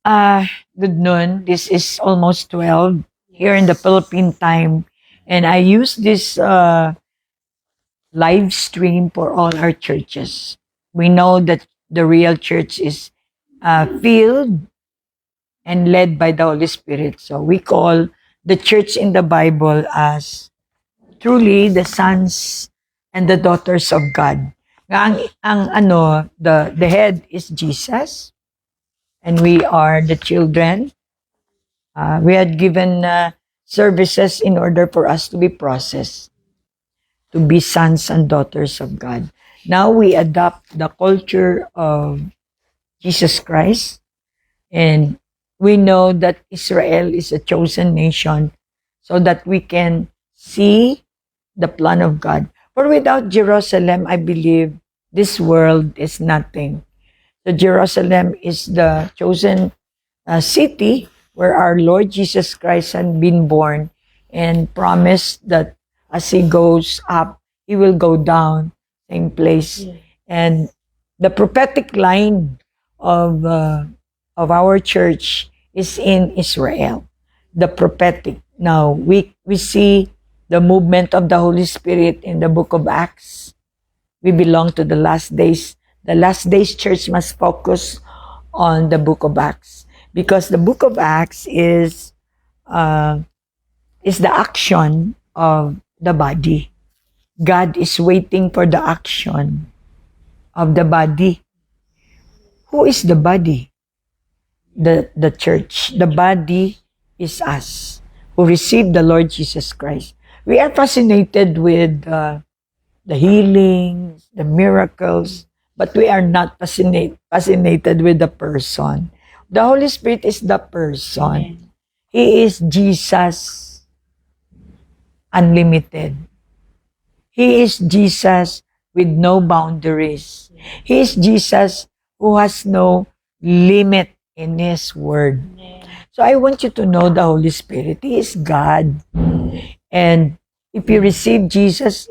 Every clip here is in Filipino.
Good noon. This is almost 12 here in the Philippine time. And I use this live stream for all our churches. We know that the real church is filled and led by the Holy Spirit. So we call the church in the Bible as truly the sons and the daughters of God. The head is Jesus, and we are the children. We had given services in order for us to be processed, to be sons and daughters of God. Now we adopt the culture of Jesus Christ, and we know that Israel is a chosen nation so that we can see the plan of God. For without Jerusalem, I believe this world is nothing. So Jerusalem is the chosen city where our Lord Jesus Christ had been born and promised that as he goes up, he will go down, same place. Yeah. And the prophetic line of our church is in Israel. The prophetic. Now we see the movement of the Holy Spirit in the book of Acts. We belong to the last days. The last days church must focus on the book of Acts, because the book of Acts is the action of the body. God is waiting for the action of the body. Who is the body? The church. The body is us who received the Lord Jesus Christ. We are fascinated with the healings, the miracles, but we are not fascinated with the person. The Holy Spirit is the person. He is Jesus unlimited. He is Jesus with no boundaries. He is Jesus who has no limit in His word. So I want you to know the Holy Spirit. He is God. And if you receive Jesus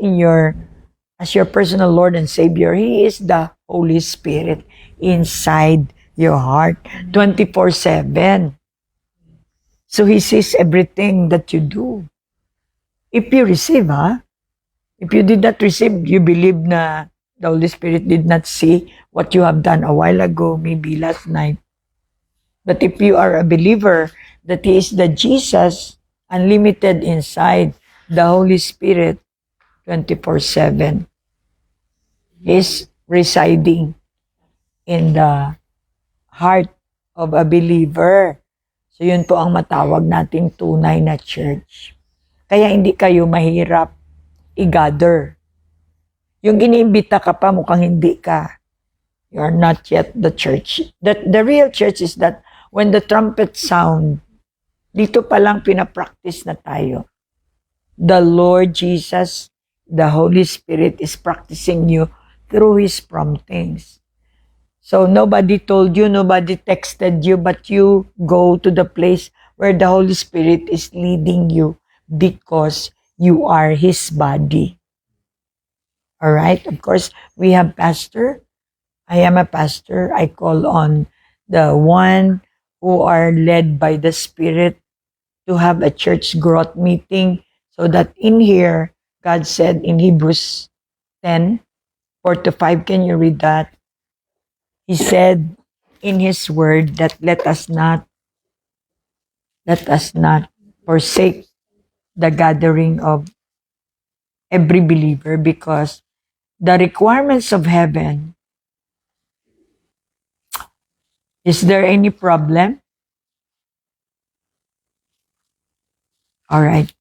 as your personal Lord and Savior, He is the Holy Spirit inside your heart 24/7. So He sees everything that you do. If you receive, if you did not receive, you believe na the Holy Spirit did not see what you have done a while ago, maybe last night. But if you are a believer that He is the Jesus unlimited inside, the Holy Spirit 24/7 is residing in the heart of a believer. So yun po ang matawag nating tunay na church. Kaya hindi kayo mahirap i-gather. Yung iniimbita ka pa, mukhang hindi ka. You are not yet the church. The real church is that when the trumpet sound, dito pa lang pinapractice na tayo. The Lord Jesus, the Holy Spirit is practicing you through His promptings. So nobody told you, nobody texted you, but you go to the place where the Holy Spirit is leading you because you are His body. All right? Of course, we have pastor. I am a pastor. I call on the one who are led by the Spirit to have a church growth meeting, so that in here, God said in Hebrews 10:4-5, can you read that? He said in His word that let us not forsake the gathering of every believer, because the requirements of heaven, is there any problem? All right.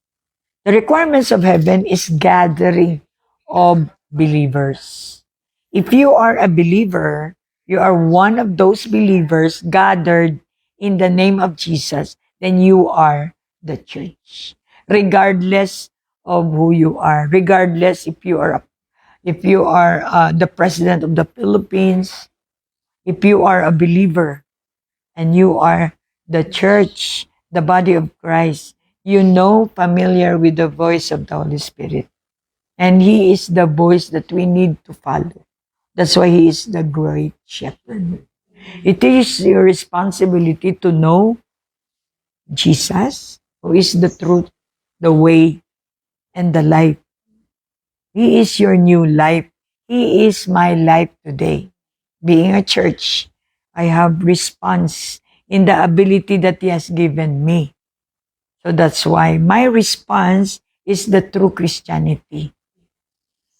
The requirements of heaven is gathering of believers. If you are a believer, you are one of those believers gathered in the name of Jesus, then you are the church. Regardless of who you are, regardless if you are the president of the Philippines, if you are a believer and you are the church, the body of Christ, you know, familiar with the voice of the Holy Spirit. And He is the voice that we need to follow. That's why He is the great shepherd. It is your responsibility to know Jesus, who is the truth, the way, and the life. He is your new life. He is my life today. Being a church, I have response in the ability that He has given me. So that's why my response is the true Christianity.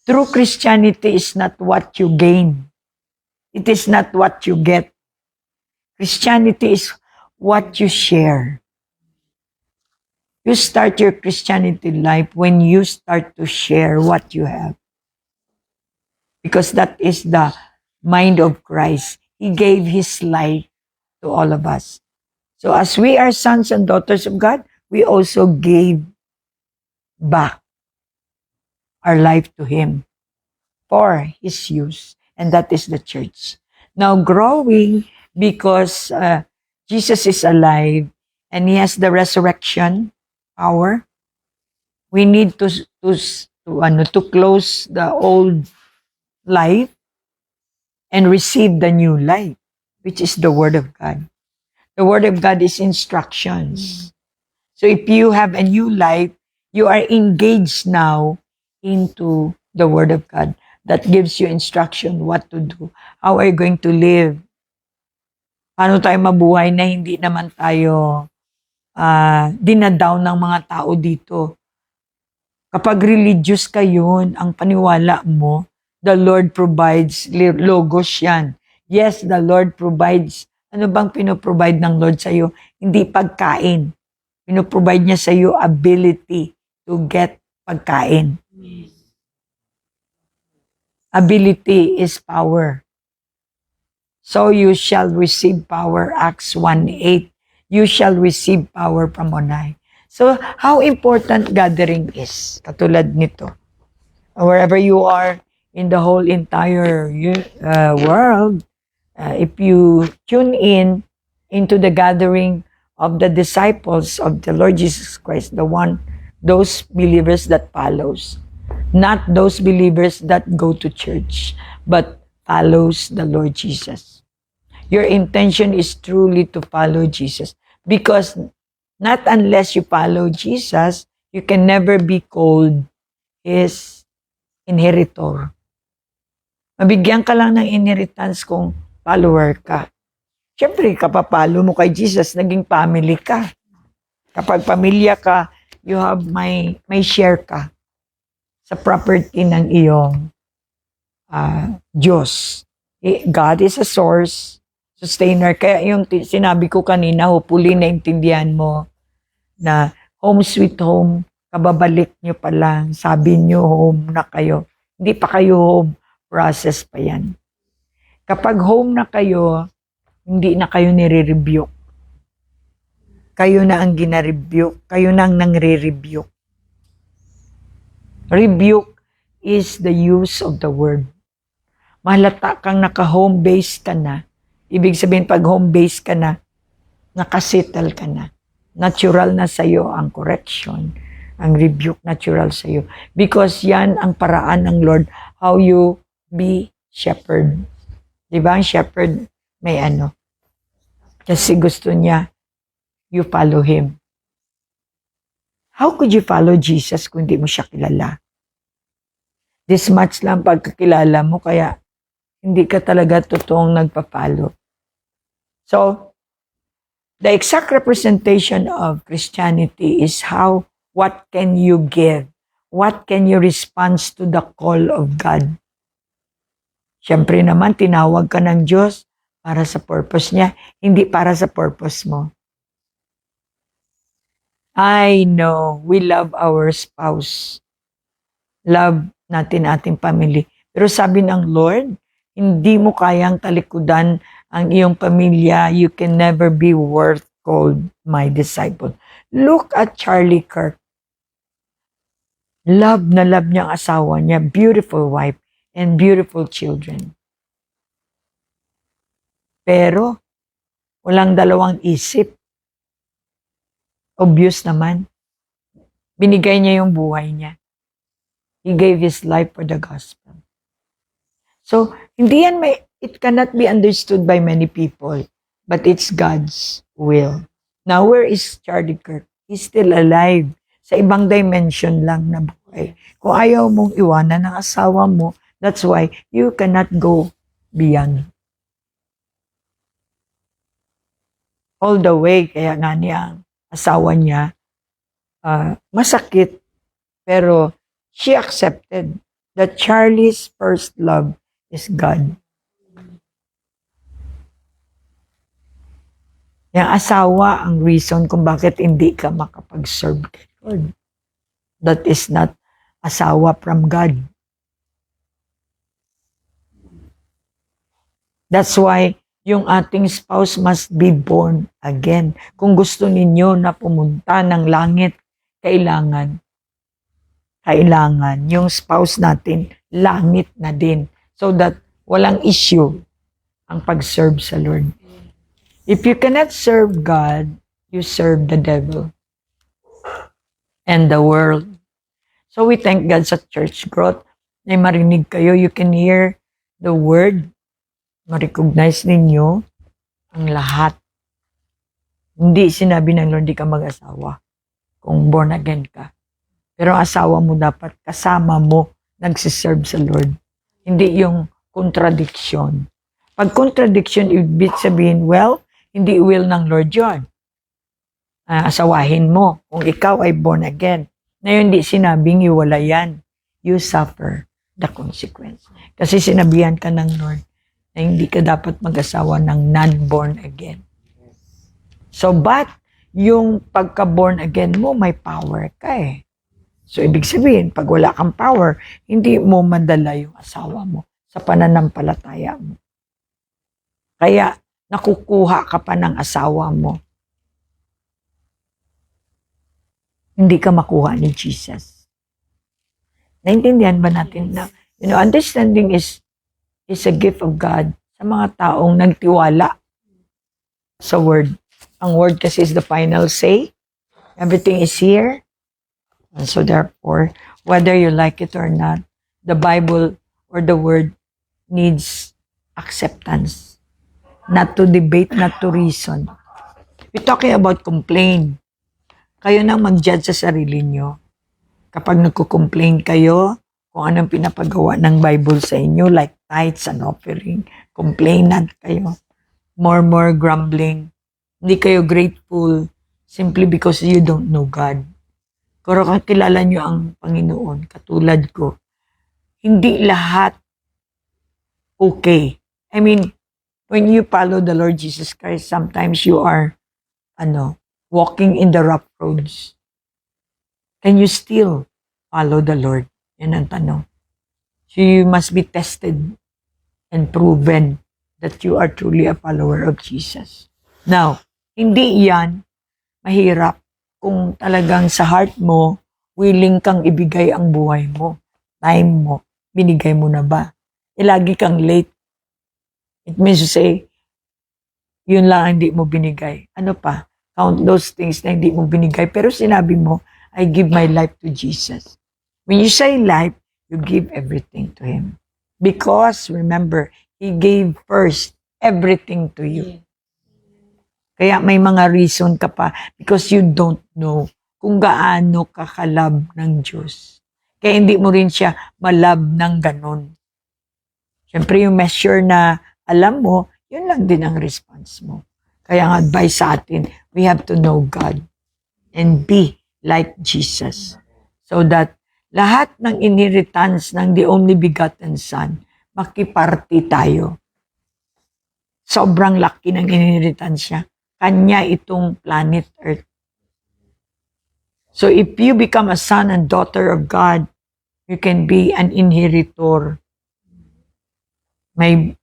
True Christianity is not what you gain. It is not what you get. Christianity is what you share. You start your Christianity life when you start to share what you have. Because that is the mind of Christ. He gave His life to all of us. So as we are sons and daughters of God, we also gave back our life to Him for His use. And that is the church. Now growing because Jesus is alive and He has the resurrection power. We need to close the old life and receive the new life, which is the Word of God. The Word of God is instructions. So if you have a new life, you are engaged now into the Word of God that gives you instruction what to do. How are you going to live? Paano tayo mabuhay na hindi naman tayo dinadown ng mga tao dito? Kapag religious ka yun, ang paniwala mo, the Lord provides, logos yan. Yes, the Lord provides. Ano bang pinoprovide ng Lord sa'yo? Hindi pagkain. Pinoprovide niya sa'yo ability to get pagkain. Ability is power. So you shall receive power, Acts 1:8. You shall receive power from on high. So how important gathering is, katulad nito. Wherever you are in the whole entire world, if you tune in into the gathering of the disciples of the Lord Jesus Christ, those believers that follows, not those believers that go to church, but follows the Lord Jesus. Your intention is truly to follow Jesus, because not unless you follow Jesus, you can never be called His inheritor. Mabigyan ka lang ng inheritance kung follower ka. Siyempre, kapapalo mo kay Jesus, naging family ka. Kapag pamilya ka, you have may share ka sa property ng iyong Diyos. God is a source, sustainer. Kaya yung sinabi ko kanina, hopefully naintindihan mo na home sweet home, kababalik nyo pa lang, sabi nyo home na kayo. Hindi pa kayo home, process pa yan. Kapag home na kayo, hindi na kayo nire-rebuke. Kayo na ang gina-rebuke, kayo na ang nangre-rebuke. Rebuke is the use of the word. Mahalata kang naka-home base ka na. Ibig sabihin, pag home base ka na, nakasettle ka na. Natural na sa'yo ang correction, ang rebuke, natural sa'yo. Because yan ang paraan ng Lord, how you be shepherd. Diba ang shepherd may ano? Kasi gusto niya, you follow Him. How could you follow Jesus kung hindi mo siya kilala? This much lang pagkakilala mo, kaya hindi ka talaga totoong nagpa-follow. So, the exact representation of Christianity is what can you give? What can you respond to the call of God? Siyempre naman, tinawag ka ng Diyos para sa purpose niya, hindi para sa purpose mo. I know we love our spouse. Love natin ating family. Pero sabi ng Lord, hindi mo kayang talikudan ang iyong pamilya. You can never be worth called my disciple. Look at Charlie Kirk. Love na love niya ang asawa niya, beautiful wife, and beautiful children. Pero, walang dalawang isip. Obvious naman. Binigay niya yung buhay niya. He gave His life for the gospel. So, hindi yan it cannot be understood by many people, but it's God's will. Now, where is Charlie Kirk? He's still alive. Sa ibang dimension lang na buhay. Kung ayaw mong iwanan ng asawa mo, that's why you cannot go beyond. All the way, kaya nga niya, asawa niya, masakit, pero she accepted that Charlie's first love is God. Yung asawa ang reason kung bakit hindi ka makapag-serve kay Lord. That is not asawa from God. That's why yung ating spouse must be born again. Kung gusto ninyo na pumunta ng langit, kailangan yung spouse natin langit na din. So that walang issue ang pag-serve sa Lord. If you cannot serve God, you serve the devil and the world. So we thank God sa Church Growth na marinig kayo. You can hear the word. Ma-recognize ninyo ang lahat. Hindi sinabi ng Lord, di ka mag-asawa kung born again ka. Pero ang asawa mo dapat kasama mo nagsiserve sa Lord. Hindi yung contradiction. Pag contradiction, ibig sabihin, well, hindi will ng Lord yun. Asawahin mo kung ikaw ay born again. Na yun, hindi sinabing iwala yan. You suffer the consequence. Kasi sinabihan ka ng Lord na hindi ka dapat mag-asawa ng non-born again. So, but yung pagka-born again mo, may power ka eh. So, ibig sabihin, pag wala kang power, hindi mo madala yung asawa mo sa pananampalataya mo. Kaya, nakukuha ka pa ng asawa mo. Hindi ka makuha ni Jesus. Naintindihan ba natin na, understanding is a gift of God sa mga taong nagtiwala sa word. Ang word kasi is the final say. Everything is here. And so therefore, whether you like it or not, the Bible or the word needs acceptance. Not to debate, not to reason. We're talking about complain. Kayo nang mag-judge sa sarili nyo. Kapag nagko-complain kayo, kung anong pinapagawa ng Bible sa inyo, like tithes and offering, complainant kayo, more grumbling, hindi kayo grateful simply because you don't know God. Pero kakilala nyo ang Panginoon, katulad ko, hindi lahat okay. I mean, when you follow the Lord Jesus Christ, sometimes you are, walking in the rough roads. Can you still follow the Lord? Yan ang tanong. So you must be tested and proven that you are truly a follower of Jesus. Now, hindi yan mahirap kung talagang sa heart mo, willing kang ibigay ang buhay mo, time mo, binigay mo na ba? Lagi kang late. It means to say, yun lang ang hindi mo binigay. Ano pa? Count those things na hindi mo binigay. Pero sinabi mo, I give my life to Jesus. When you say life, you give everything to Him. Because, remember, He gave first everything to you. Kaya may mga reason ka pa because you don't know kung gaano ka kalab ng Diyos. Kaya hindi mo rin siya malab ng ganon. Siyempre yung measure na alam mo, yun lang din ang response mo. Kaya ang advice sa atin, we have to know God and be like Jesus. So that lahat ng inheritance ng the only begotten Son, makiparty tayo. Sobrang laki ng inheritance niya. Kanya itong planet Earth. So if you become a son and daughter of God, you can be an inheritor. May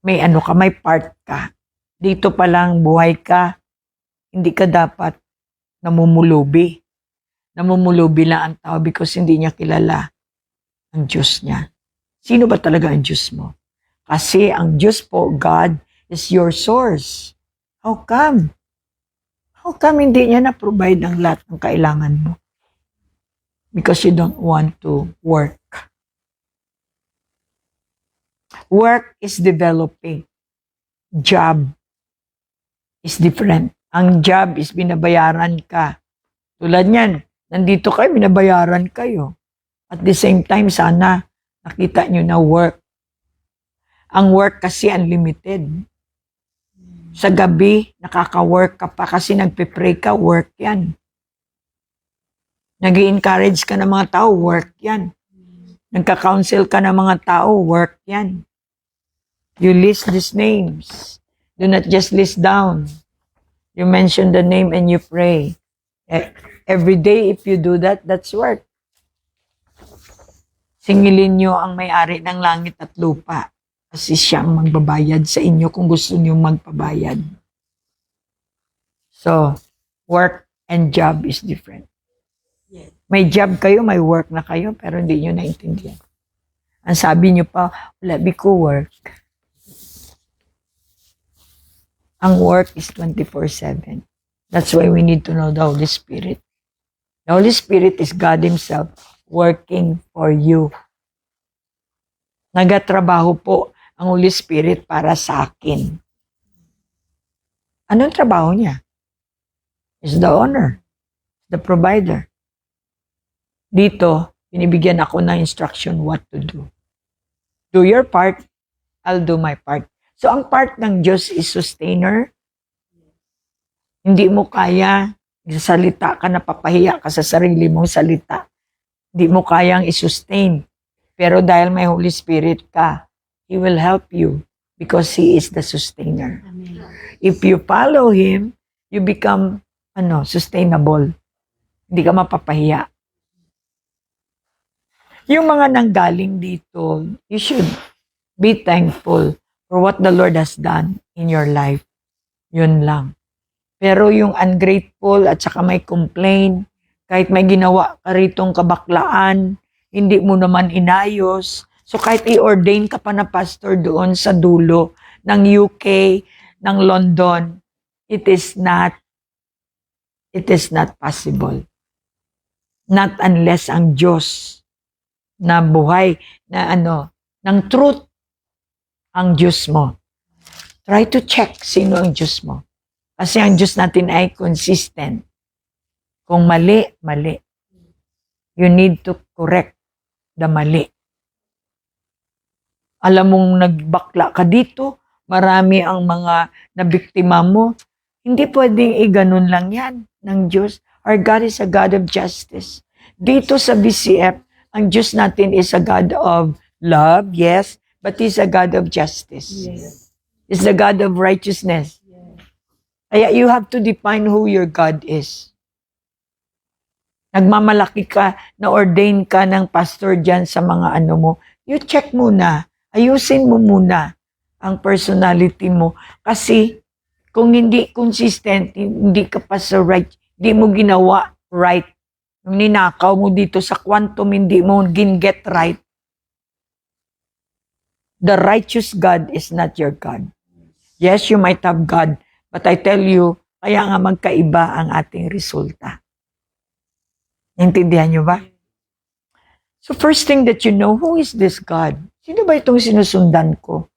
part ka. Dito pa lang buhay ka, hindi ka dapat namumulubi. Namumulubi lang ang tao because hindi niya kilala ang Diyos niya. Sino ba talaga ang Diyos mo? Kasi ang Diyos po, God, is your source. How come? How come hindi niya na-provide ang lahat ng kailangan mo? Because you don't want to work. Work is developing. job is different. Ang job is binabayaran ka. Tulad niyan, nandito kayo, binabayaran kayo. At the same time, sana nakita nyo na work. Ang work kasi unlimited. Sa gabi, nakaka-work ka pa kasi nagpe-pray ka, work yan. Nag-i-encourage ka ng mga tao, work yan. Nagka-counsel ka ng mga tao, work yan. You list these names. Do not just list down. You mention the name and you pray. Every day, if you do that, that's work. Singilin nyo ang may-ari ng langit at lupa. Kasi siya ang magbabayad sa inyo kung gusto nyo magpabayad. So, work and job is different. May job kayo, may work na kayo, pero hindi nyo naintindihan. Ang sabi nyo pa, wala ko work. Ang work is 24/7. That's why we need to know the Holy Spirit. The Holy Spirit is God Himself working for you. Nagatrabaho po ang Holy Spirit para sa akin. Anong trabaho niya? Is the owner, the provider. Dito, binibigyan ako ng instruction what to do. Do your part, I'll do my part. So, ang part ng Diyos is sustainer. Hindi mo kaya, salita ka, napapahiya ka sa sarili mong salita. Hindi mo kayang isustain. Pero dahil may Holy Spirit ka, He will help you because He is the sustainer. Amen. If you follow Him, you become sustainable. Hindi ka mapapahiya. Yung mga nanggaling dito, you should be thankful for what the Lord has done in your life. Yun lang. Pero yung ungrateful at saka may complain, kahit may ginawa ka ritong kabaklaan, hindi mo naman inayos. So kahit i-ordain ka pa na pastor doon sa dulo ng UK, ng London, it is not possible. Not unless ang Diyos na buhay, na ng truth, ang Diyos mo. Try to check sino ang Diyos mo. Kasi ang Diyos natin ay consistent. Kung mali, mali. You need to correct the mali. Alam mong nagbakla ka dito, marami ang mga nabiktima mo. Hindi pwedeng ganun lang yan ng Diyos. Our God is a God of justice. Dito sa BCF, ang Diyos natin is a God of love, yes, but He's a God of justice. Yes. He's the God of righteousness. Yes. Kaya you have to define who your God is. Nagmamalaki ka, na-ordain ka ng pastor dyan sa mga mo. You check muna, ayusin mo muna ang personality mo. Kasi kung hindi consistent, hindi ka pa sa right, hindi mo ginawa right, yung ninakaw mo dito sa quantum, hindi mo get right. The righteous God is not your God. Yes, you might have God, but I tell you, kaya nga magkaiba ang ating resulta. Intindihan nyo ba? So first thing that you know, who is this God? Sino ba itong sinusundan ko?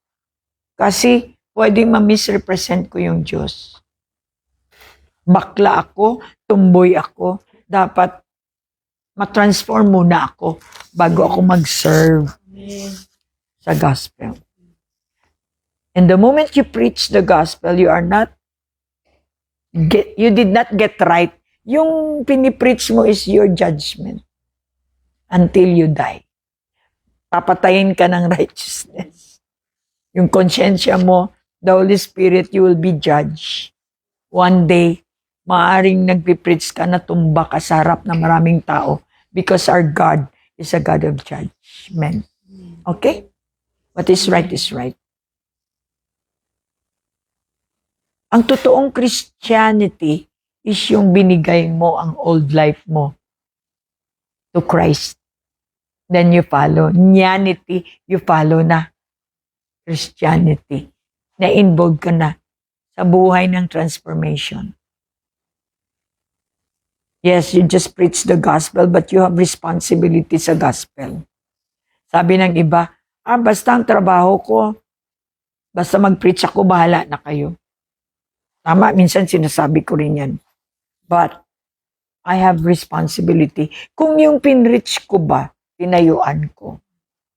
Kasi pwedeng ma-misrepresent ko yung Diyos. Bakla ako, tumboy ako, dapat ma-transform muna ako bago ako mag-serve sa gospel. And the moment you preach the gospel, you did not get right. Yung pinipreach mo is your judgment until you die. Papatayin ka ng righteousness. Yung konsyensya mo, the Holy Spirit, you will be judged. One day, maaring nagpipreach ka na tumba ka sa harap ng maraming tao because our God is a God of judgment. Okay? What is right is right. Ang totoong Christianity is yung binigay mo ang old life mo to Christ. Then you follow. Nyanity, you follow na. Christianity. Na-involve ka na sa buhay ng transformation. Yes, you just preach the gospel, but you have responsibility sa gospel. Sabi ng iba, basta ang trabaho ko, Basta mag-preach ako, bahala na kayo. Tama, minsan sinasabi ko rin yan. But, I have responsibility. Kung yung pinreach ko ba, tinayuan ko.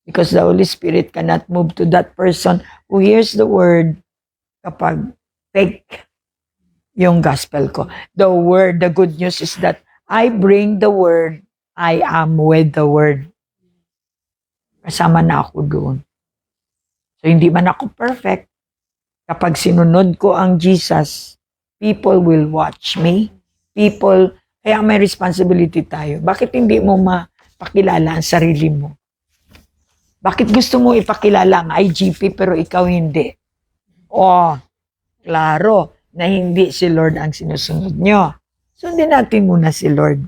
Because the Holy Spirit cannot move to that person who hears the word kapag fake yung gospel ko. The word, the good news is that I bring the word, I am with the word. Kasama na ako doon. So, hindi man ako perfect. Kapag sinunod ko ang Jesus, people will watch me. Kaya may responsibility tayo. Bakit hindi mo mapakilala ang sarili mo? Bakit gusto mo ipakilala ang IGP pero ikaw hindi? Klaro na hindi si Lord ang sinusunod nyo. Sundin natin muna si Lord.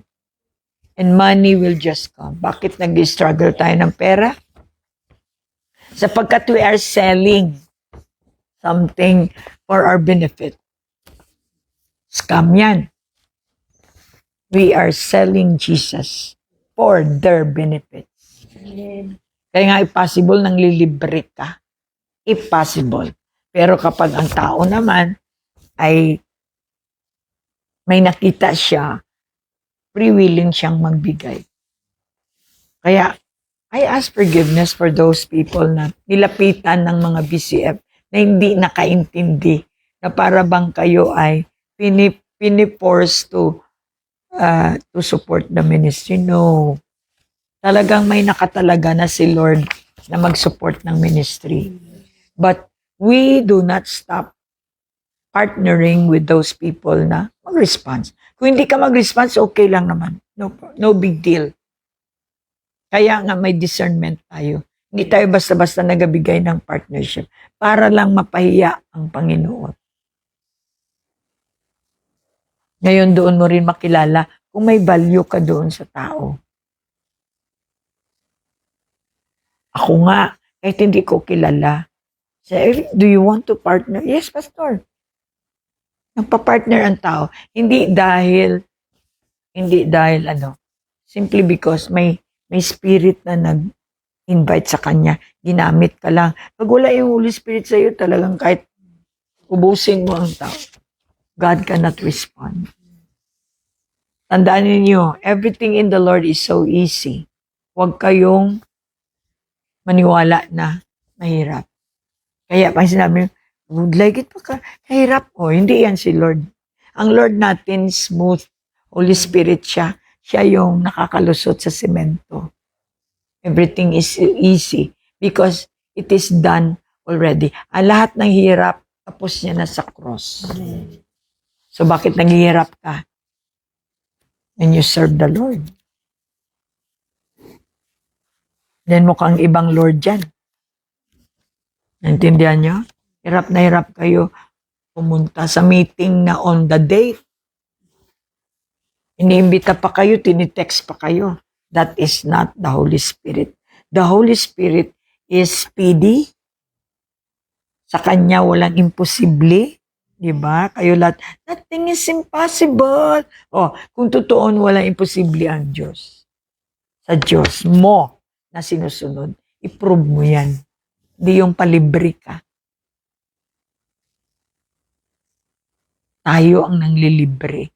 And money will just come. Bakit nag-struggle tayo ng pera? Sapagkat we are selling something for our benefit. Scam yan. We are selling Jesus for their benefits. Kaya nga, impossible nang lilibre ka. Impossible. Pero kapag ang tao naman ay may nakita siya, free willing siyang magbigay. Kaya, I ask forgiveness for those people na nilapitan ng mga BCF na hindi nakaintindi na para bang kayo ay piniforce to support the ministry. No. Talagang may nakatalaga na si Lord na mag-support ng ministry. But we do not stop partnering with those people na mag-response. Kung hindi ka mag-response, okay lang naman. No big deal. Kaya nga may discernment tayo. Hindi tayo basta-basta nagabigay ng partnership para lang mapahiya ang Panginoon. Ngayon doon mo rin makilala kung may value ka doon sa tao. Ako nga, kahit hindi ko kilala. Say, do you want to partner? Yes, Pastor. Nagpa-partner ang tao. Hindi dahil simply because may spirit na nag-invite sa kanya. Ginamit ka lang. Pag wala yung Holy Spirit sa iyo, talagang kahit ubusin mo ang tao, God cannot respond. Tandaan ninyo, everything in the Lord is so easy. Huwag kayong maniwala na mahirap. Kaya pag sinabi, would like it pa kahirap. Hindi yan si Lord. Ang Lord natin, smooth. Holy Spirit siya. Siya yung nakakalusot sa semento. Everything is easy because it is done already. Ang lahat ng hirap, tapos niya na sa cross. So bakit naghihirap ka? And you serve the Lord. Then mukhang ibang Lord dyan. Naintindihan nyo? Hirap na hirap kayo pumunta sa meeting na on the date. Iniimbita pa kayo, tinitext pa kayo. That is not the Holy Spirit. The Holy Spirit is speedy. Sa Kanya walang imposible. Diba? Kayo lahat, nothing is impossible. Kung totoo, walang imposible ang Diyos. Sa Diyos mo na sinusunod, i-prove mo yan. Hindi yung palibre ka. Tayo ang nanglilibre.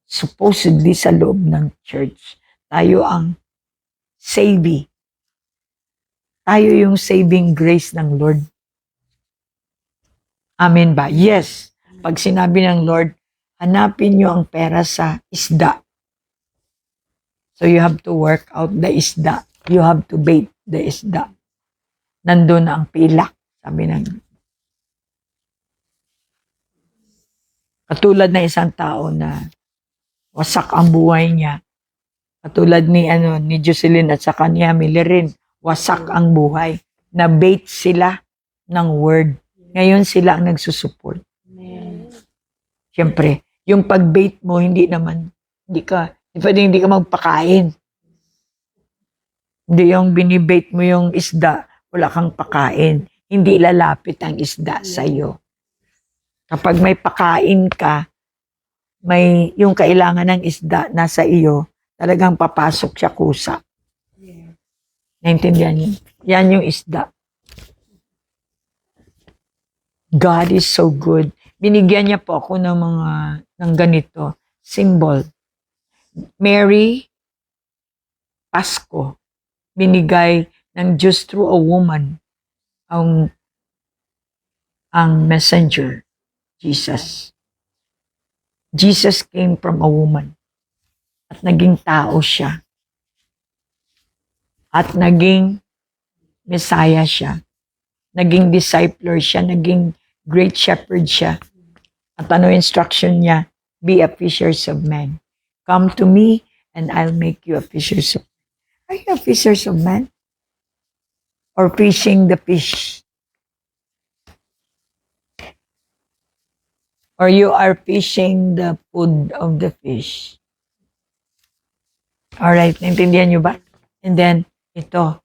Supposedly sa loob ng church. Tayo ang saving. Tayo yung saving grace ng Lord. Amen ba? Yes. Pag sinabi ng Lord, hanapin nyo ang pera sa isda. So you have to work out the isda. You have to bait the isda. Nandun ang pilak. Sabi ng katulad na isang tao na wasak ang buhay niya. Katulad ni Jocelyn at saka ni Emily rin. Wasak ang buhay. Na-bait sila ng word. Ngayon sila ang nagsusupport. Siyempre, yung pag-bait mo, hindi ka magpakain. Hindi yung binibait mo yung isda, wala kang pakain. Hindi lalapit ang isda sa iyo. Kapag may pakain ka, may yung kailangan ng isda nasa iyo, talagang papasok siya kusa. Naintindihan niyo? Yan yung isda. God is so good. Binigyan niya po ako ng ganito, symbol. Mary, Pasko, binigay ng Diyos through a woman, ang messenger, Jesus. Jesus came from a woman at naging tao siya. At naging Messiah siya. Naging discipler siya, naging great shepherd siya. At ano instruction niya? Be a fishers of men. Come to me and I'll make you a fishers of men. Are you a fishers of men? Or fishing the fish? Or you are fishing the food of the fish? Alright, naintindihan niyo ba? And then, ito,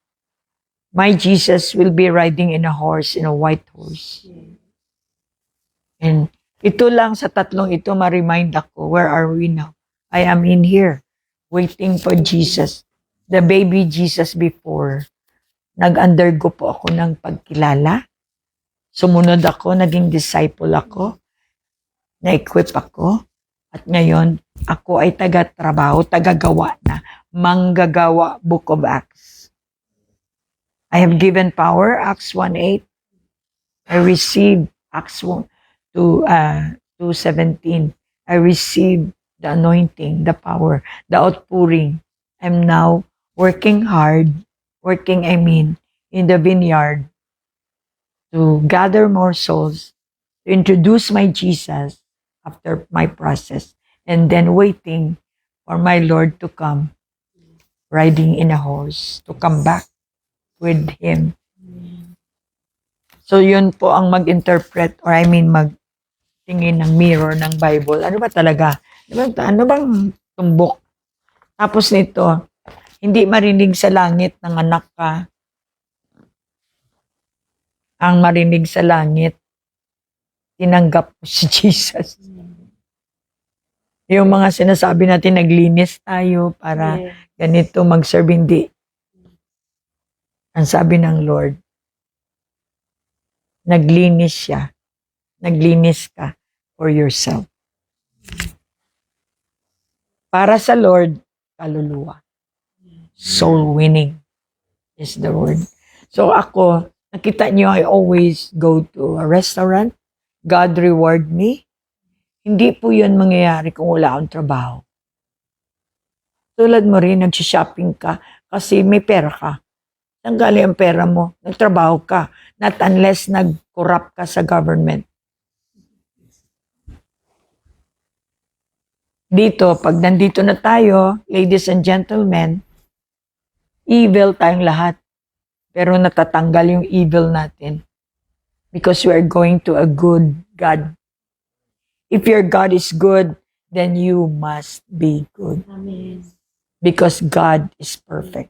my Jesus will be riding in a horse, in a white horse. And ito lang sa tatlong ito, ma-remind ako, where are we now? I am in here, waiting for Jesus. The baby Jesus before. Nag-undergo po ako ng pagkilala. Sumunod ako, naging disciple ako. Na-equip ako. At ngayon, ako ay taga-trabaho, taga-gawa na. Manggagawa, Book of Acts. I have given power, Acts 1:8. I received Acts 2:17. I received the anointing, the power, the outpouring. I'm now working hard, in the vineyard to gather more souls, to introduce my Jesus after my process, and then waiting for my Lord to come, riding in a horse, to come back with Him. So yun po ang mag-interpret, or magtingin ng mirror ng Bible. Ano ba talaga? Ano bang tumbok? Tapos nito, hindi marinig sa langit ng anak ka. Ang marinig sa langit, tinanggap mo si Jesus. Yung mga sinasabi natin, naglinis tayo para ganito mag-serve, hindi. Ang sabi ng Lord, naglinis siya. Naglinis ka for yourself. Para sa Lord, kaluluwa. Soul winning is the word. So ako, nakita niyo, I always go to a restaurant. God reward me. Hindi po yun mangyayari kung wala akong trabaho. Tulad mo rin, nag-shopping ka kasi may pera ka. Saan galing ang pera mo? Nagtrabaho ka. Not unless nag-corrupt ka sa government. Dito, pag nandito na tayo, ladies and gentlemen, evil tayong lahat. Pero natatanggal yung evil natin. Because we are going to a good God. If your God is good, then you must be good. Amen. Because God is perfect.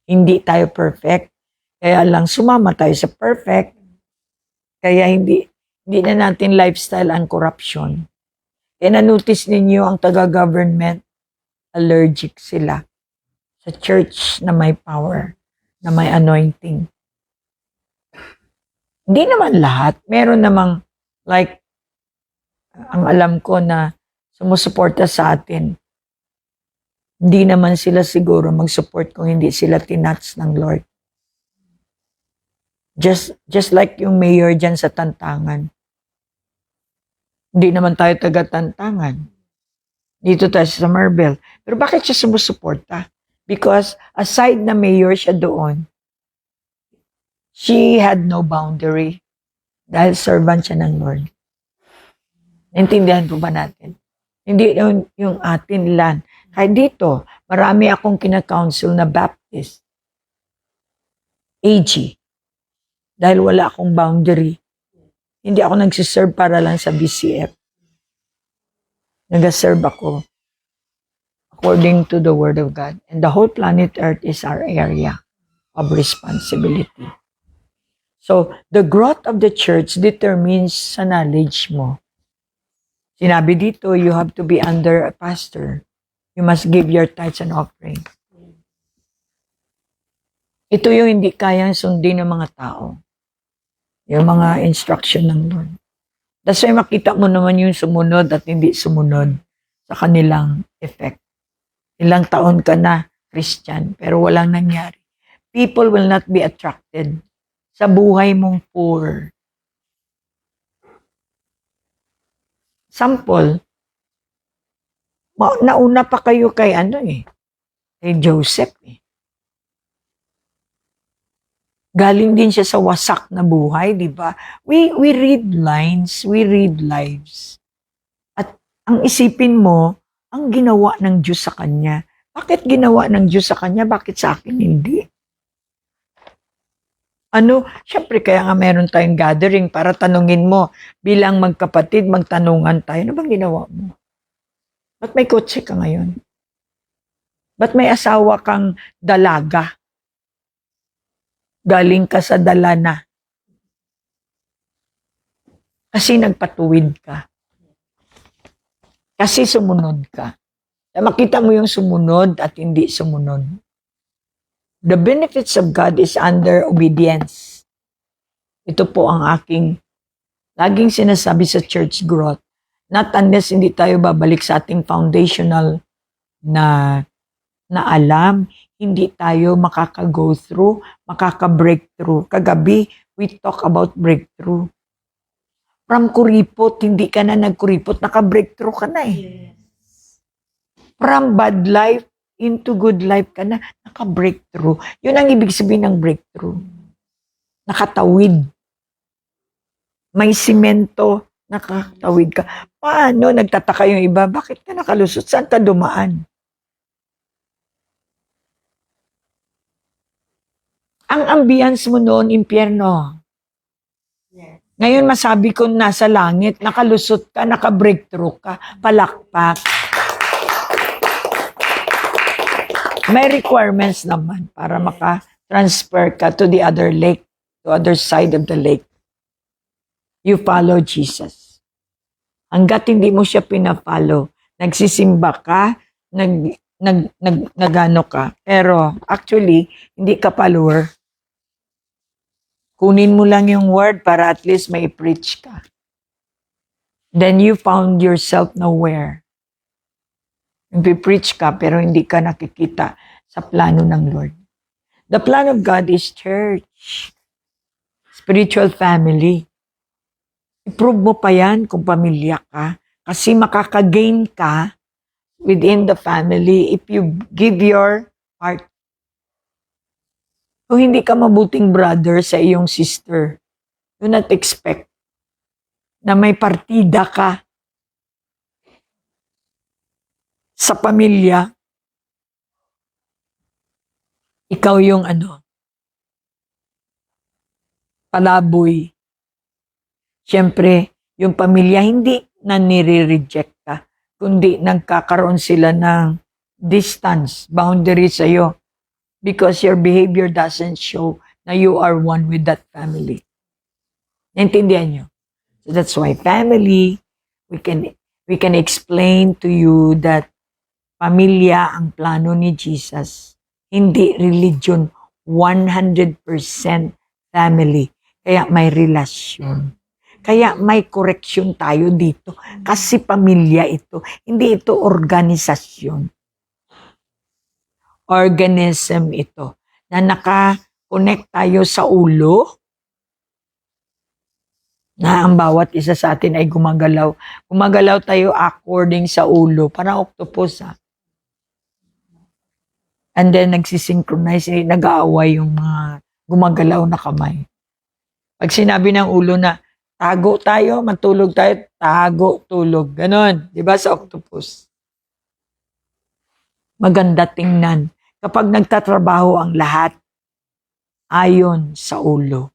Hindi tayo perfect. Kaya lang sumama tayo sa perfect. Kaya hindi na natin lifestyle ang corruption. Kaya na-notice ninyo ang taga-government, allergic sila sa church na may power, na may anointing. Hindi naman lahat. Meron namang ang alam ko na sumusuporta sa atin. Hindi naman sila siguro mag-support kung hindi sila tinats ng Lord. Just like yung mayor dyan sa Tantangan. Hindi naman tayo taga-Tantangan. Dito tayo sa Somerville. Pero bakit siya sumusuporta? Because aside na mayor siya doon, she had no boundary dahil servant siya ng Lord. Naintindihan po ba natin? Hindi yung atin lang. Kahit dito, marami akong kina-counsel na Baptist. AG. Dahil wala akong boundary. Hindi ako nagsiserve para lang sa BCF. Nag-serve ako according to the Word of God. And the whole planet Earth is our area of responsibility. So, the growth of the church determines sa knowledge mo. Sinabi dito, you have to be under a pastor. You must give your tithes and offering. Ito yung hindi kayang sundin ng mga tao. Yung mga instruction ng Lord. That's why makita mo naman yung sumunod at hindi sumunod sa kanilang effect. Ilang taon ka na Christian, pero walang nangyari. People will not be attracted sa buhay mong poor. Sample, nauna pa kayo kay kay Joseph eh. Galing din siya sa wasak na buhay, di ba? We read lines, we read lives. At ang isipin mo, ang ginawa ng Diyos sa kanya. Bakit ginawa ng Diyos sa kanya? Bakit sa akin hindi? Siyempre kaya nga meron tayong gathering para tanungin mo, bilang magkapatid, magtanungan tayo, ano bang ginawa mo? Ba't may kotse ka ngayon? Ba't may asawa kang dalaga? Galing ka sa dalana. Kasi nagpatuwid ka. Kasi sumunod ka. Makita mo yung sumunod at hindi sumunod. The benefits of God is under obedience. Ito po ang aking laging sinasabi sa church growth. Not unless hindi tayo babalik sa ating foundational na alam, hindi tayo makaka-go through, makaka-breakthrough. Kagabi, we talk about breakthrough. From kuripot, hindi ka na nagkuripot, naka-breakthrough ka na eh. From bad life into good life ka na, naka-breakthrough. Yun ang ibig sabihin ng breakthrough. Nakatawid. May simento, nakatawid ka. Paano? Nagtataka yung iba, bakit ka nakalusot? Saan ka dumaan? Ang ambience mo noon, impyerno. Yes. Ngayon masabi ko nasa langit, nakalusot ka, naka-breakthrough ka, palakpak. May requirements naman para maka-transfer ka to the other lake, to other side of the lake. You follow Jesus. Hanggat hindi mo siya pina-follow, nagsisimba ka, nagano ka, pero actually, hindi ka follower. Kunin mo lang yung word para at least may preach ka. Then you found yourself nowhere. Nagpi-preach ka pero hindi ka nakikita sa plano ng Lord. The plan of God is church. Spiritual family. I-prove mo pa yan kung pamilya ka. Kasi makaka-gain ka within the family if you give your heart. Kung hindi ka mabuting brother sa iyong sister, do not expect na may partida ka sa pamilya. Ikaw yung palaboy. Siyempre, yung pamilya hindi na nire-reject ka, kundi nagkakaroon sila ng distance, boundary sa iyo. Because your behavior doesn't show na you are one with that family. Naintindihan nyo? So that's why family, we can explain to you that pamilya ang plano ni Jesus. Hindi religion, 100% family. Kaya may relasyon. Kaya may correction tayo dito. Kasi pamilya ito. Hindi ito organisasyon. Organism ito. Na naka-connect tayo sa ulo. Na ang bawat isa sa atin ay gumagalaw. Gumagalaw tayo according sa ulo. Parang octopus And then nagsisynchronize, nag-aaway yung mga gumagalaw na kamay. Pag sinabi ng ulo na, tago tayo, matulog tayo, tago, tulog. Ganon. Diba sa octopus? Maganda tingnan. Kapag nagtatrabaho ang lahat, ayon sa ulo.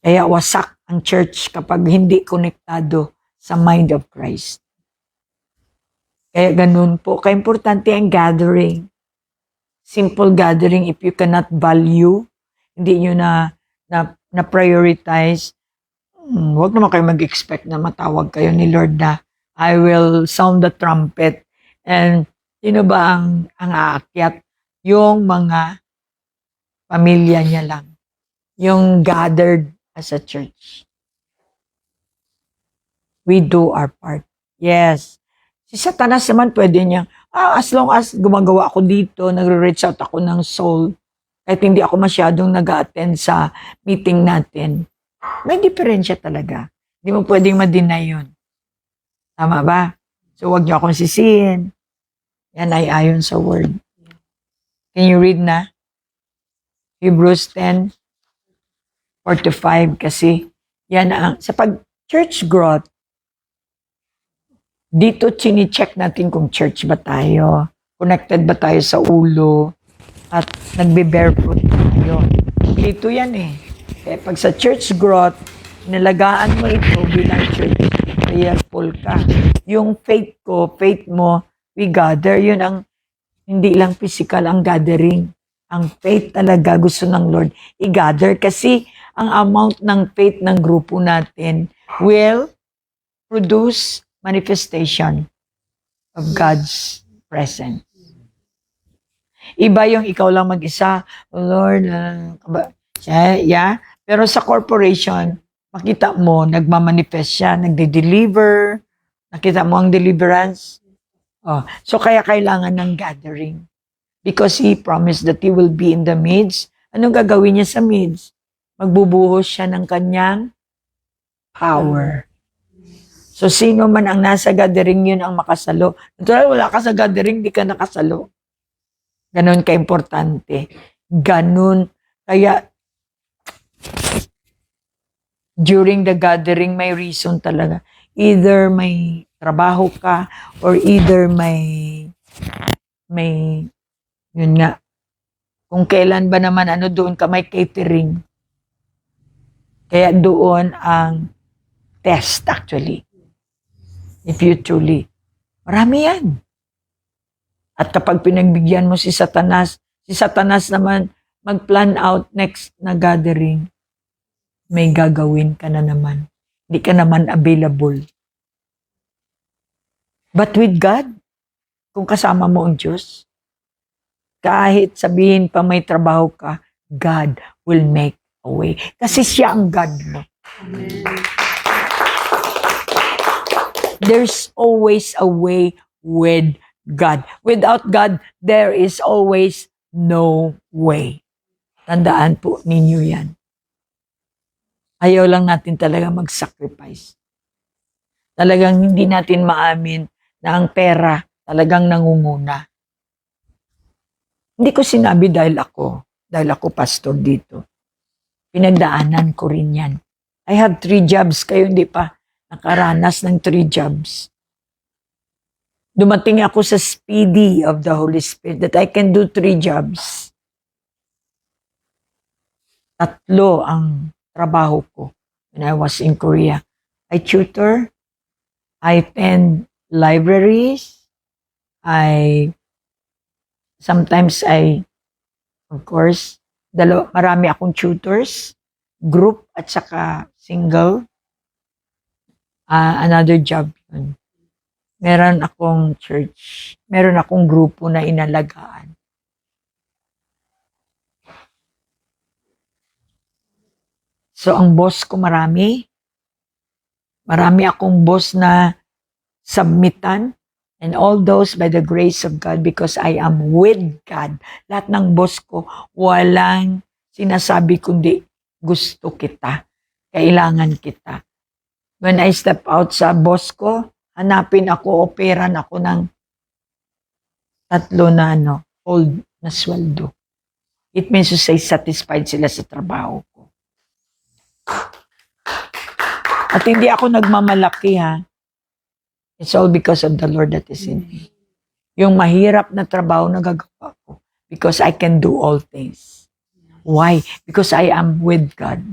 Kaya wasak ang church kapag hindi konektado sa mind of Christ. Kaya ganun po, kaimportante ang gathering. Simple gathering, if you cannot value, hindi nyo na prioritize, huwag naman kayo mag-expect na matawag kayo ni Lord na I will sound the trumpet. And sino ba ang aakyat? Yung mga pamilya niya lang. yung gathered as a church. We do our part. Yes. Si Satanas naman pwede niya, as long as gumagawa ako dito, nagre-reach out ako ng soul, kahit hindi ako masyadong nag-attend sa meeting natin, may diferensya talaga. Hindi mo pwedeng ma-deny yun. Tama ba? So, wag niyo akong sisihin. Yan ay ayon sa word. Can you read na? Hebrews 10:4-5 kasi yan ang, sa pag-church growth, dito chini-check natin kung church ba tayo, connected ba tayo sa ulo, at nagbe-bear fruit tayo. Dito yan eh. Kaya pag sa church growth, nalagaan mo ito bilang church, prayerful ka. Yung faith mo, we gather, yun ang hindi lang physical ang gathering. Ang faith talaga gusto ng Lord i-gather kasi ang amount ng faith ng grupo natin will produce manifestation of God's presence. Iba yung ikaw lang mag-isa, oh Lord, yeah. Pero sa corporation, makita mo, nagmamanifest siya, nagde-deliver, nakita mo ang deliverance. Oh, so kaya kailangan ng gathering. Because He promised that He will be in the midst. Anong gagawin niya sa midst? Magbubuhos siya ng kanyang power. So, sino man ang nasa gathering, yun ang makasalo. Natural, wala ka sa gathering, di ka nakasalo. Ganon ka-importante. Ganon. Kaya, during the gathering, may reason talaga. Either may trabaho ka, or either may, yun nga. Kung kailan ba naman, doon ka may catering. Kaya doon ang test actually. If you truly, marami yan. At kapag pinagbigyan mo si Satanas naman mag-plan out next na gathering, may gagawin ka na naman. Hindi ka naman available. But with God, kung kasama mo ang Diyos, kahit sabihin pa may trabaho ka, God will make a way. Kasi siya ang God mo. Amen. There's always a way with God. Without God, there is always no way. Tandaan po ninyo yan. Ayaw lang natin talaga mag-sacrifice. Talagang hindi natin maamin na ang pera talagang nangunguna. Hindi ko sinabi dahil ako pastor dito. Pinagdaanan ko rin yan. I have 3 jobs, kayo hindi pa nakaranas ng 3 jobs. Dumating ako sa speedy of the Holy Spirit that I can do 3 jobs. 3 ang trabaho ko when I was in Korea. I tutor, I attend libraries, sometimes of course, marami akong tutors, group at saka single. Another job yun. Meron akong church, meron akong grupo na inalagaan. So, ang boss ko marami akong boss na submitan, and all those by the grace of God because I am with God. Lahat ng boss ko, walang sinasabi kundi gusto kita, kailangan kita. When I step out sa boss ko, hanapin ako, operan ako ng 3 na old na sweldo. It means to say satisfied sila sa trabaho ko. At hindi ako nagmamalaki ha. It's all because of the Lord that is in me. Yung mahirap na trabaho nagagawa ko because I can do all things. Why? Because I am with God.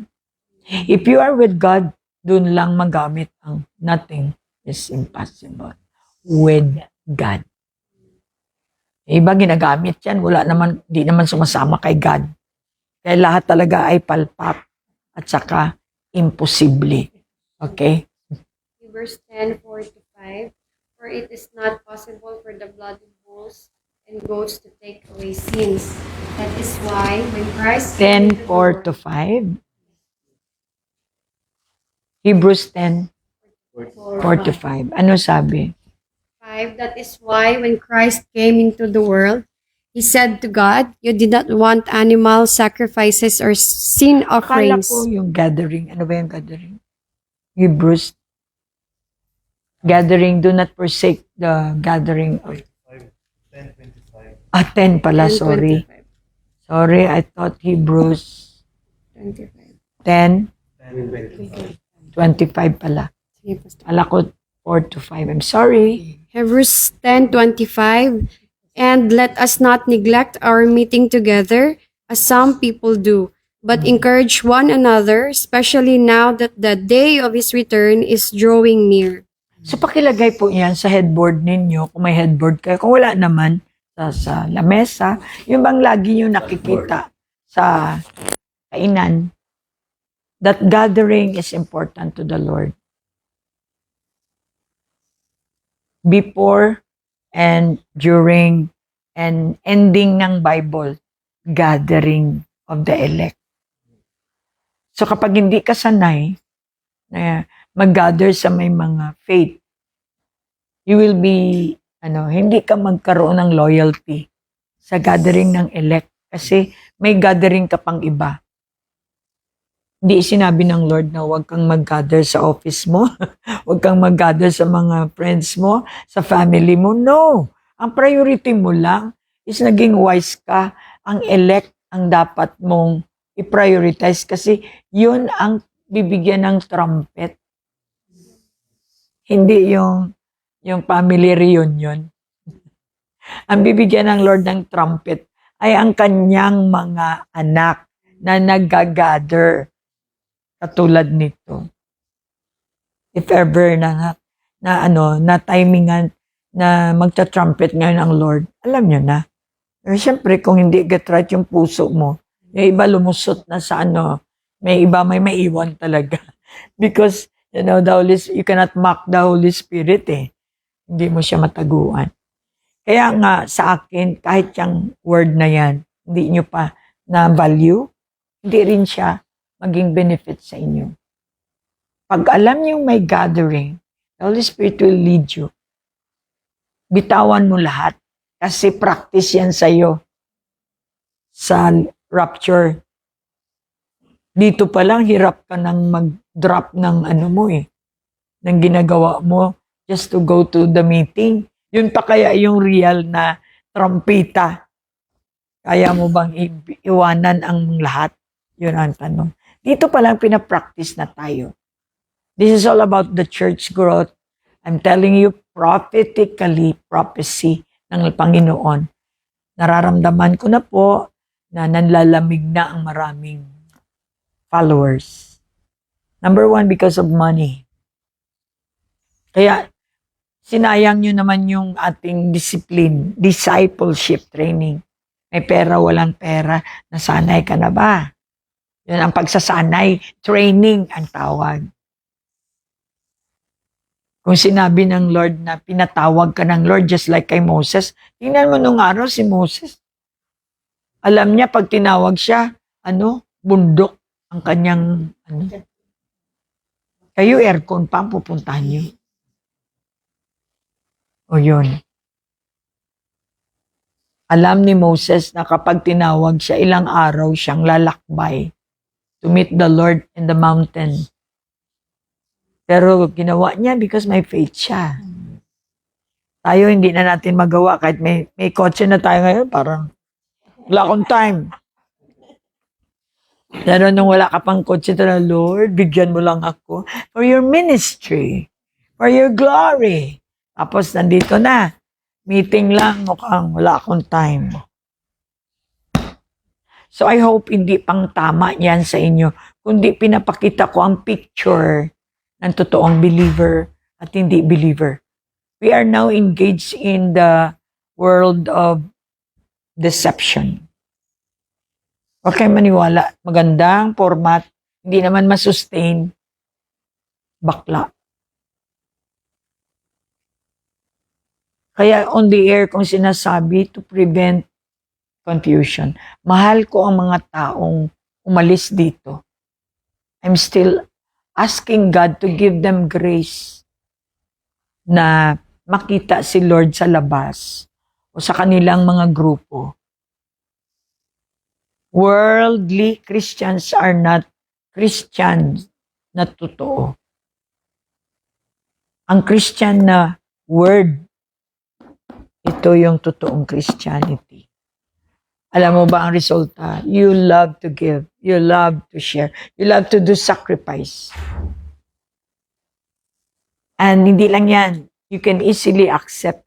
If you are with God, doon lang magamit ang nothing is impossible with God. Iba ginagamit yan, di naman sumasama kay God. Kaya lahat talaga ay palpak at saka imposible. Okay? Verse 10:4-5, for it is not possible for the bloody bulls and goats to take away sins. That is why when Christ 10, came into the 4 world, to 5. Hebrews 10, 4 to 5. Ano sabi? 5, that is why when Christ came into the world, he said to God, "You did not want animal sacrifices or sin Akala offerings." ko yung gathering. Ano ba yung gathering? Hebrews. Gathering, do not forsake the gathering of 10 pala, 10, sorry. 25, Sorry, I thought Hebrews 25. 10, 25 pala. Sige, Pastor. Ala ko 4 to 5. I'm sorry. Hebrews 10:25, and let us not neglect our meeting together as some people do, but encourage one another, especially now that the day of his return is drawing near. So pakilagay po yan sa headboard ninyo, kung may headboard kayo. Kung wala naman, sa lamesa, yung bang lagi nyo nakikita sa kainan, that gathering is important to the Lord. Before and during and ending ng Bible, gathering of the elect. So kapag hindi ka sanay na mag-gather sa may mga faith, you will be, hindi ka magkaroon ng loyalty sa gathering ng elect kasi may gathering ka pang iba. Hindi sinabi ng Lord na huwag kang mag-gather sa office mo, huwag kang mag-gather sa mga friends mo, sa family mo. No. Ang priority mo lang is naging wise ka. Ang elect ang dapat mong i-prioritize kasi yun ang bibigyan ng trumpet. Hindi yung family reunion. Ang bibigyan ng Lord ng trumpet ay ang kanyang mga anak na nag-gather katulad nito. If ever na timingan na magta-trumpet ngayon ang Lord, alam nyo na. Pero syempre, kung hindi get right yung puso mo, yung iba lumusot na sa may iba may maiwan talaga. Because, you cannot mock the Holy Spirit eh. Hindi mo siya mataguan. Kaya nga sa akin, kahit yung word na yan, hindi nyo pa na value, hindi rin siya maging benefit sa inyo. Pag alam niyo may gathering, the Holy Spirit will lead you. Bitawan mo lahat kasi practice yan sa'yo sa rapture. Dito pa lang, hirap ka nang mag-drop ng ng ginagawa mo just to go to the meeting. Yun pa kaya yung real na trompeta. Kaya mo bang iwanan ang lahat? Yun ang tanong. Dito pa lang pinapractice na tayo. This is all about the church growth. I'm telling you prophetically, prophecy ng Panginoon. Nararamdaman ko na po na nanlalamig na ang maraming followers. Number 1, because of money. Kaya sinayang nyo naman yung ating discipleship training. May pera, walang pera, nasanay ka na ba? Yan ang pagsasanay, training ang tawag. Kung sinabi ng Lord na pinatawag ka ng Lord just like kay Moses, tingnan mo nung araw si Moses. Alam niya pag tinawag siya, bundok ang kanyang, kayo aircon pa ang pupuntahan niyo. O yun. Alam ni Moses na kapag tinawag siya, ilang araw siyang lalakbay to meet the Lord in the mountain. Pero ginawa niya because may faith siya. Tayo hindi na natin magawa kahit may kotse na tayo ngayon, parang wala akong time. Pero nung wala ka pang kotse, Lord, bigyan mo lang ako for your ministry, for your glory. Tapos nandito na, meeting lang, mukhang wala akong time. So I hope hindi pang tama yan sa inyo, kundi pinapakita ko ang picture ng totoong believer at hindi believer. We are now engaged in the world of deception. Okay, maniwala. Magandang format, hindi naman masustain. Bakla. Kaya on the air kung sinasabi to prevent confusion. Mahal ko ang mga taong umalis dito. I'm still asking God to give them grace na makita si Lord sa labas o sa kanilang mga grupo. Worldly Christians are not Christians na totoo. Ang Christian na word, ito yung totoong Christianity. Alam mo ba ang resulta? You love to give. You love to share. You love to do sacrifice. And hindi lang yan. You can easily accept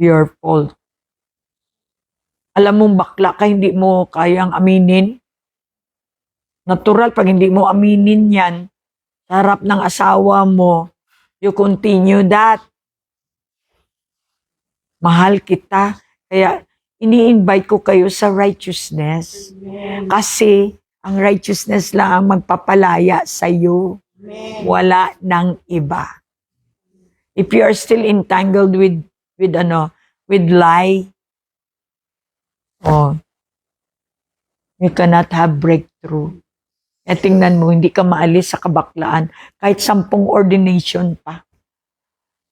your fault. Alam mo, bakla ka, hindi mo kayang aminin. Natural, pag hindi mo aminin yan, sa harap ng asawa mo, you continue that. Mahal kita. Kaya, ini-invite ko kayo sa righteousness. Kasi, ang righteousness lang ang magpapalaya sa iyo. Wala nang iba. If you are still entangled with lie, you cannot have breakthrough. E tingnan mo, hindi ka maalis sa kabaklaan. Kahit 10 ordination pa.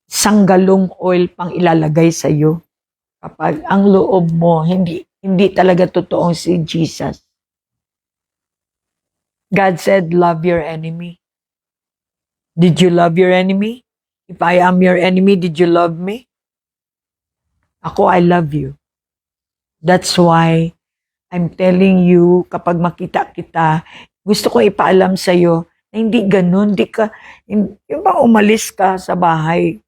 Isang galong oil pang ilalagay sa iyo. Kapag ang loob mo, hindi talaga totoong si Jesus. God said, love your enemy. Did you love your enemy? If I am your enemy, did you love me? Ako, I love you. That's why I'm telling you, kapag makita kita, gusto ko ipaalam sa'yo na hindi ganun. Yung ba umalis ka sa bahay,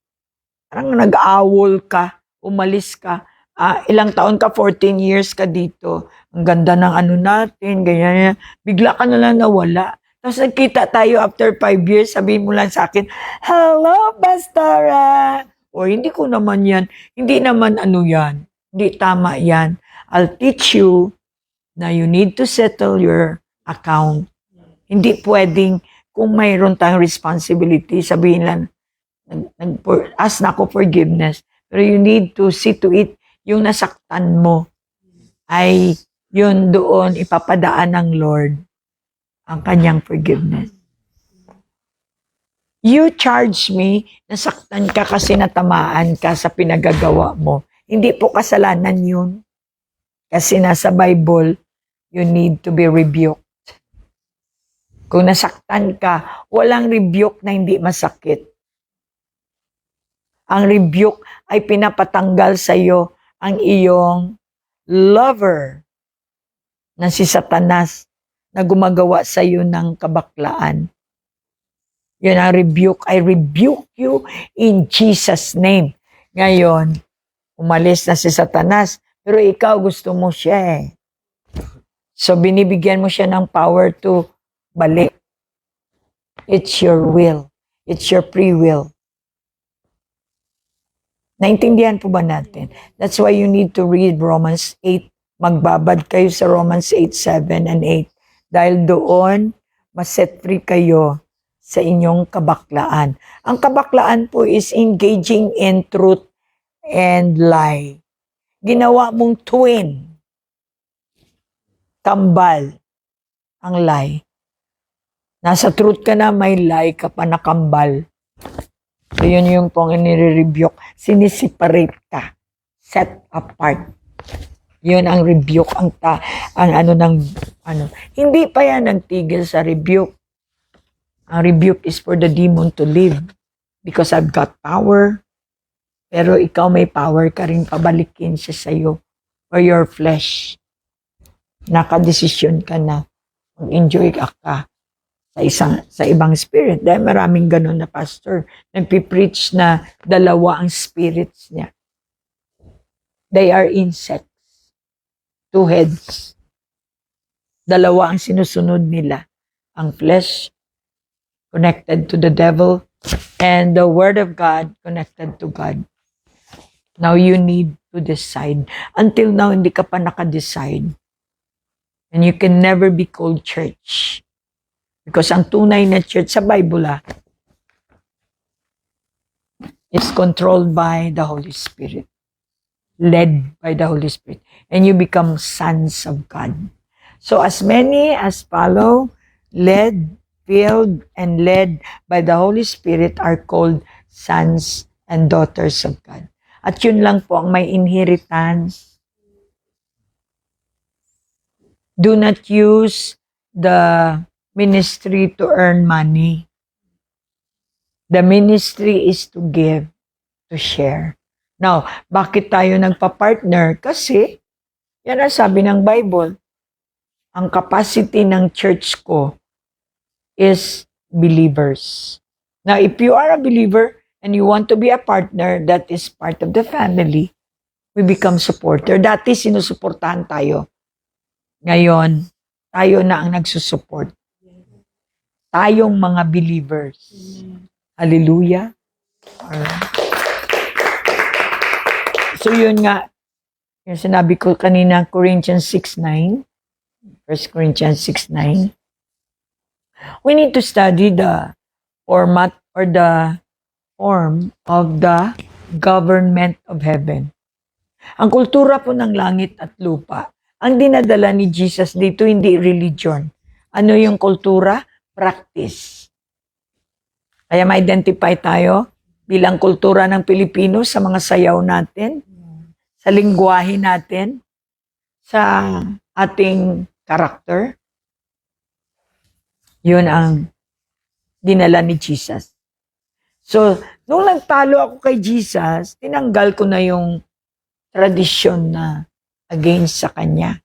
parang nag-awol ka, umalis ka, ilang taon ka, 14 years ka dito, ang ganda ng ano natin, ganyan, bigla ka na lang nawala. Tapos nagkita tayo after 5 years, sabihin mo lang sa akin, hello, Pastora! O hindi ko naman yan, hindi naman ano yan, hindi tama yan. I'll teach you na you need to settle your account. Hindi pwedeng, kung mayroon tayong responsibility, sabihin lang, ask na ako forgiveness. Pero you need to see to it, yung nasaktan mo, ay yun doon ipapadaan ng Lord ang kanyang forgiveness. You charge me, nasaktan ka kasi natamaan ka sa pinagagawa mo. Hindi po kasalanan yun. Kasi nasa Bible, you need to be rebuked. Kung nasaktan ka, walang rebuke na hindi masakit. Ang rebuke ay pinapatanggal sa iyo ang iyong lover na si Satanas na gumagawa sa iyo ng kabaklaan. Yun ang rebuke. I rebuke you in Jesus' name. Ngayon, umalis na si Satanas, pero ikaw gusto mo siya eh. So, binibigyan mo siya ng power to balik. It's your will. It's your free will. Naintindihan po ba natin? That's why you need to read Romans 8. Magbabad kayo sa Romans 8, 7, and 8. Dahil doon, maset free kayo sa inyong kabaklaan. Ang kabaklaan po is engaging in truth and lie. Ginawa mong twin. Kambal ang lie. Nasa truth ka na, may lie ka pa nakambal. So yun yung pong inire-rebuke. Sinisiparate ka. Set apart. Yun ang rebuke. Hindi pa yan nagtigil sa rebuke. Ang rebuke is for the demon to live. Because I've got power. Pero ikaw may power ka rin pabalikin siya sa'yo. Or your flesh. Nakadesisyon ka na. Mag-enjoy ka sa ibang spirit. Dahil maraming ganun na pastor. Nagpipreach na dalawa ang spirits niya. They are insects. 2 heads. Dalawa ang sinusunod nila. Ang flesh connected to the devil and the word of God connected to God. Now you need to decide. Until now, hindi ka pa naka-decide. And you can never be called church. Because ang tunay na church sa Bible, is controlled by the Holy Spirit, led by the Holy Spirit, and you become sons of God. So as many as follow, led, filled, and led by the Holy Spirit are called sons and daughters of God. At yun lang po ang may inheritance. Do not use the ministry to earn money. The ministry is to give, to share. Now, bakit tayo nagpa-partner? Kasi, yan ang sabi ng Bible, ang capacity ng church ko is believers. Now, if you are a believer and you want to be a partner that is part of the family, we become supporter. Dati sinusuportahan tayo. Ngayon, tayo na ang nagsusupport. Tayong mga believers. Hallelujah. Alright. So yun nga, yung sinabi ko kanina, Corinthians 6:9, 1 Corinthians 6:9, we need to study the format or the form of the government of heaven. Ang kultura po ng langit at lupa, ang dinadala ni Jesus dito, hindi religion. Ano yung kultura? Practice. Kaya ma-identify tayo bilang kultura ng Pilipino sa mga sayaw natin, sa lingwahe natin, sa ating karakter. Yun ang dinala ni Jesus. So, nung nagtalo ako kay Jesus, tinanggal ko na yung tradisyon na against sa kanya.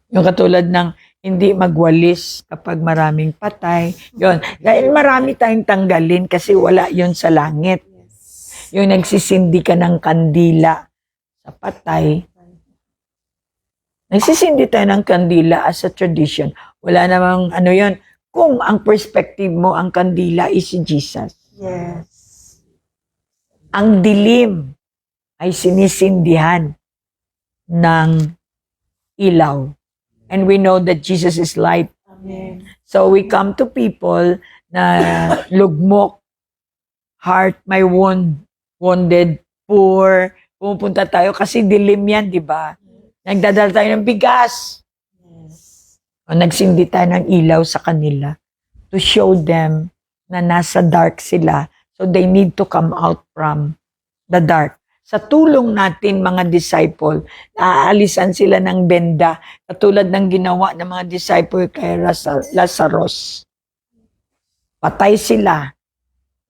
Yung katulad ng hindi magwalis kapag maraming patay. Yun. Dahil marami tayong tanggalin kasi wala yun sa langit. Yung nagsisindi ka ng kandila sa patay. Nagsisindi tayo ng kandila as a tradition. Wala namang ano yun. Kung ang perspective mo, ang kandila is si Jesus. Yes. Ang dilim ay sinisindihan ng ilaw. And we know that Jesus is light. Amen. So we come to people na lugmok, heart, may wounded, poor. Pumupunta tayo kasi dilim yan, di ba? Nagdadala tayo ng bigas. Yes. O nagsindi tayo ng ilaw sa kanila to show them na nasa dark sila. So they need to come out from the dark. Sa tulong natin mga disciple, naaalisan sila ng benda, katulad ng ginawa ng mga disciple kay Lazarus. Patay sila.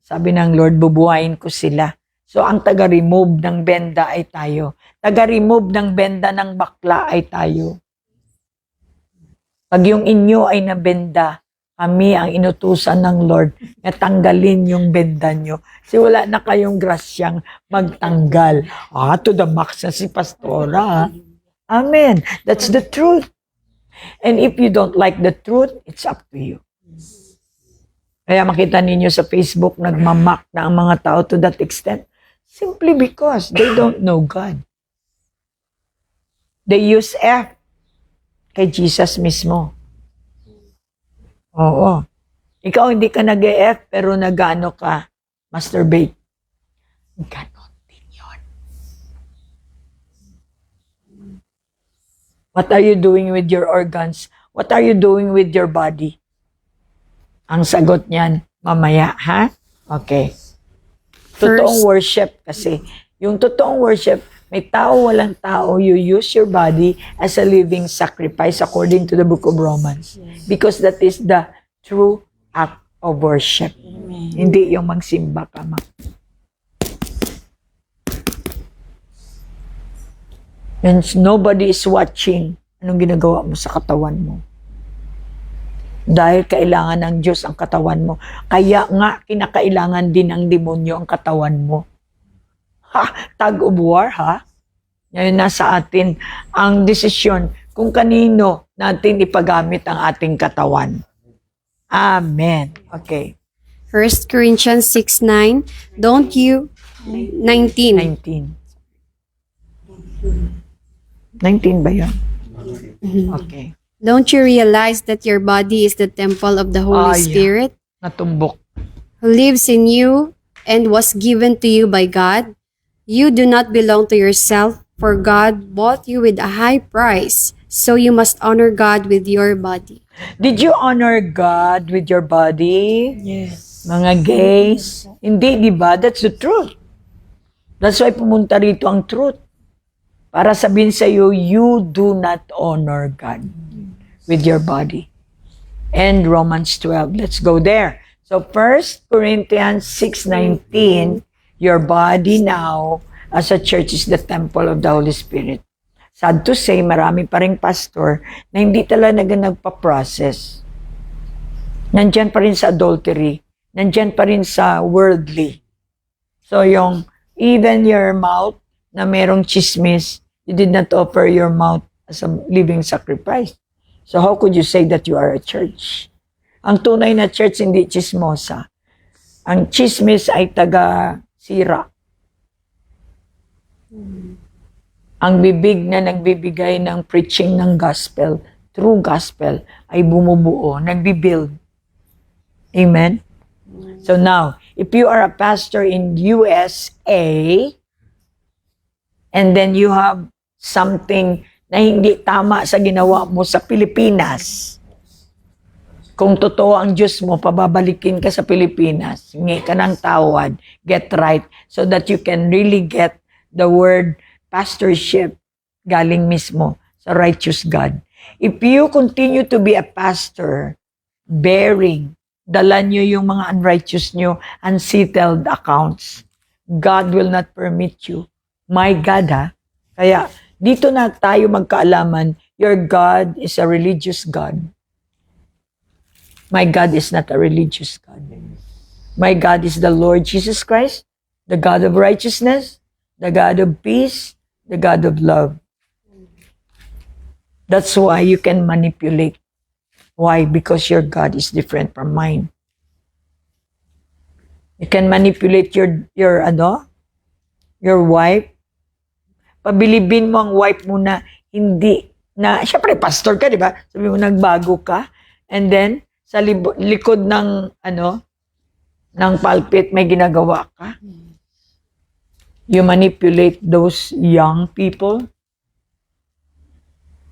Sabi ng Lord, bubuhayin ko sila. So ang taga-remove ng benda ay tayo. Taga-remove ng benda ng bakla ay tayo. Pag yung inyo ay nabenda, kami ang inutusan ng Lord na tanggalin yung benda nyo. Kasi wala na kayong grasyang magtanggal. To the max na si Pastora. Amen. That's the truth. And if you don't like the truth, it's up to you. Kaya makita ninyo sa Facebook, nagmamak na ang mga tao to that extent. Simply because they don't know God. They use F kay Jesus mismo. Oo. Ikaw hindi ka nag-e-F pero nag-ano ka, masturbate. Ganon din yun. What are you doing with your organs? What are you doing with your body? Ang sagot niyan, mamaya, ha? Okay. Totoong worship kasi. Yung totoong worship, may tao, walang tao, you use your body as a living sacrifice according to the book of Romans. Because that is the true act of worship. Amen. Hindi yung magsimba ka. And nobody is watching anong ginagawa mo sa katawan mo. Dahil kailangan ng Diyos ang katawan mo. Kaya nga, kinakailangan din ng demonyo ang katawan mo. Tag of war, ha? Ngayon nasa atin ang desisyon kung kanino natin ipagamit ang ating katawan. Amen. Okay. 1 Corinthians 6:9. Don't you 19. 19. 19 ba yun? Okay. Don't you realize that your body is the temple of the Holy Yeah. Spirit Natumbok. who lives in you and was given to you by God. You do not belong to yourself, for God bought you with a high price, so you must honor God with your body. Did you honor God with your body? Yes. Mga gays? Hindi, di ba? That's the truth. That's why pumunta rito ang truth. Para sabihin sa iyo, you do not honor God with your body. And Romans 12. Let's go there. So 1 Corinthians 6:19, your body now as a church is the temple of the Holy Spirit. Sad to say, marami pa rin pastor na hindi talaga nagpa-process. Nandyan pa rin sa adultery. Nandyan pa rin sa worldly. So yung even your mouth na merong chismis, you did not offer your mouth as a living sacrifice. So how could you say that you are a church? Ang tunay na church hindi chismosa. Ang chismis ay taga-sira. Ang bibig na nagbibigay ng preaching ng gospel, true gospel, ay bumubuo, nagbibuild. Amen? So now, if you are a pastor in USA, and then you have something na hindi tama sa ginawa mo sa Pilipinas, kung totoo ang Diyos mo, pababalikin ka sa Pilipinas, hingi ka ng tawad, get right, so that you can really get the word pastorship galing mismo sa righteous God. If you continue to be a pastor, bearing, dala nyo yung mga unrighteous nyo, unsettled accounts, God will not permit you. My God, ha? Kaya, dito na tayo magkaalaman, your God is a religious God. My God is not a religious God. My God is the Lord Jesus Christ, the God of righteousness, the God of peace, the God of love. That's why you can manipulate. Why? Because your God is different from mine. You can manipulate your wife. Pabilibin mo ang wife mo na hindi, na, syempre pastor ka, di ba? Sabi mo, nagbago ka. And then, sa likod ng, ng pulpit, may ginagawa ka. You manipulate those young people.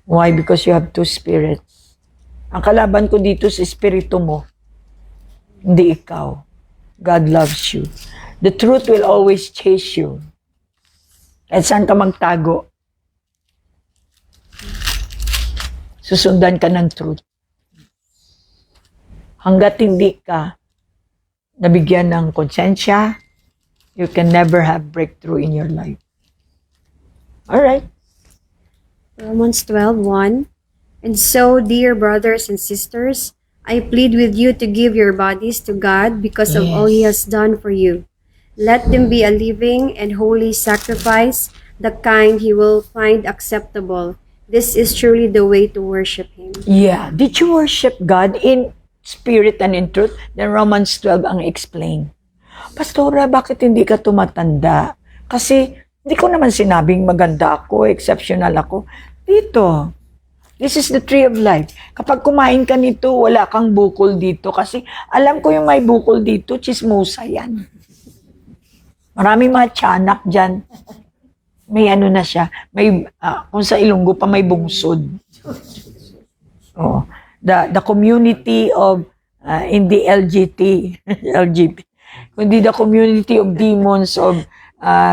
Why? Because you have two spirits. Ang kalaban ko dito sa espiritu mo, hindi ikaw. God loves you. The truth will always chase you. At saan ka magtago? Susundan ka ng truth. Hanggat hindi ka nabigyan ng konsensya, you can never have breakthrough in your life. All right. Romans 12:1. And so, dear brothers and sisters, I plead with you to give your bodies to God because of all He has done for you. Let them be a living and holy sacrifice, the kind He will find acceptable. This is truly the way to worship Him. Yeah. Did you worship God in spirit and in truth? Then Romans 12 ang explain. Pastora, bakit hindi ka tumatanda? Kasi hindi ko naman sinabing maganda ako, exceptional ako. Dito. This is the tree of life. Kapag kumain ka nito, wala kang bukol dito. Kasi alam ko yung may bukol dito, chismosa yan. Maraming mga tiyanak dyan. May na siya. May, kung sa Ilonggo pa may bungsod. Oh. The community of, in the LGBT, kundi the community of demons of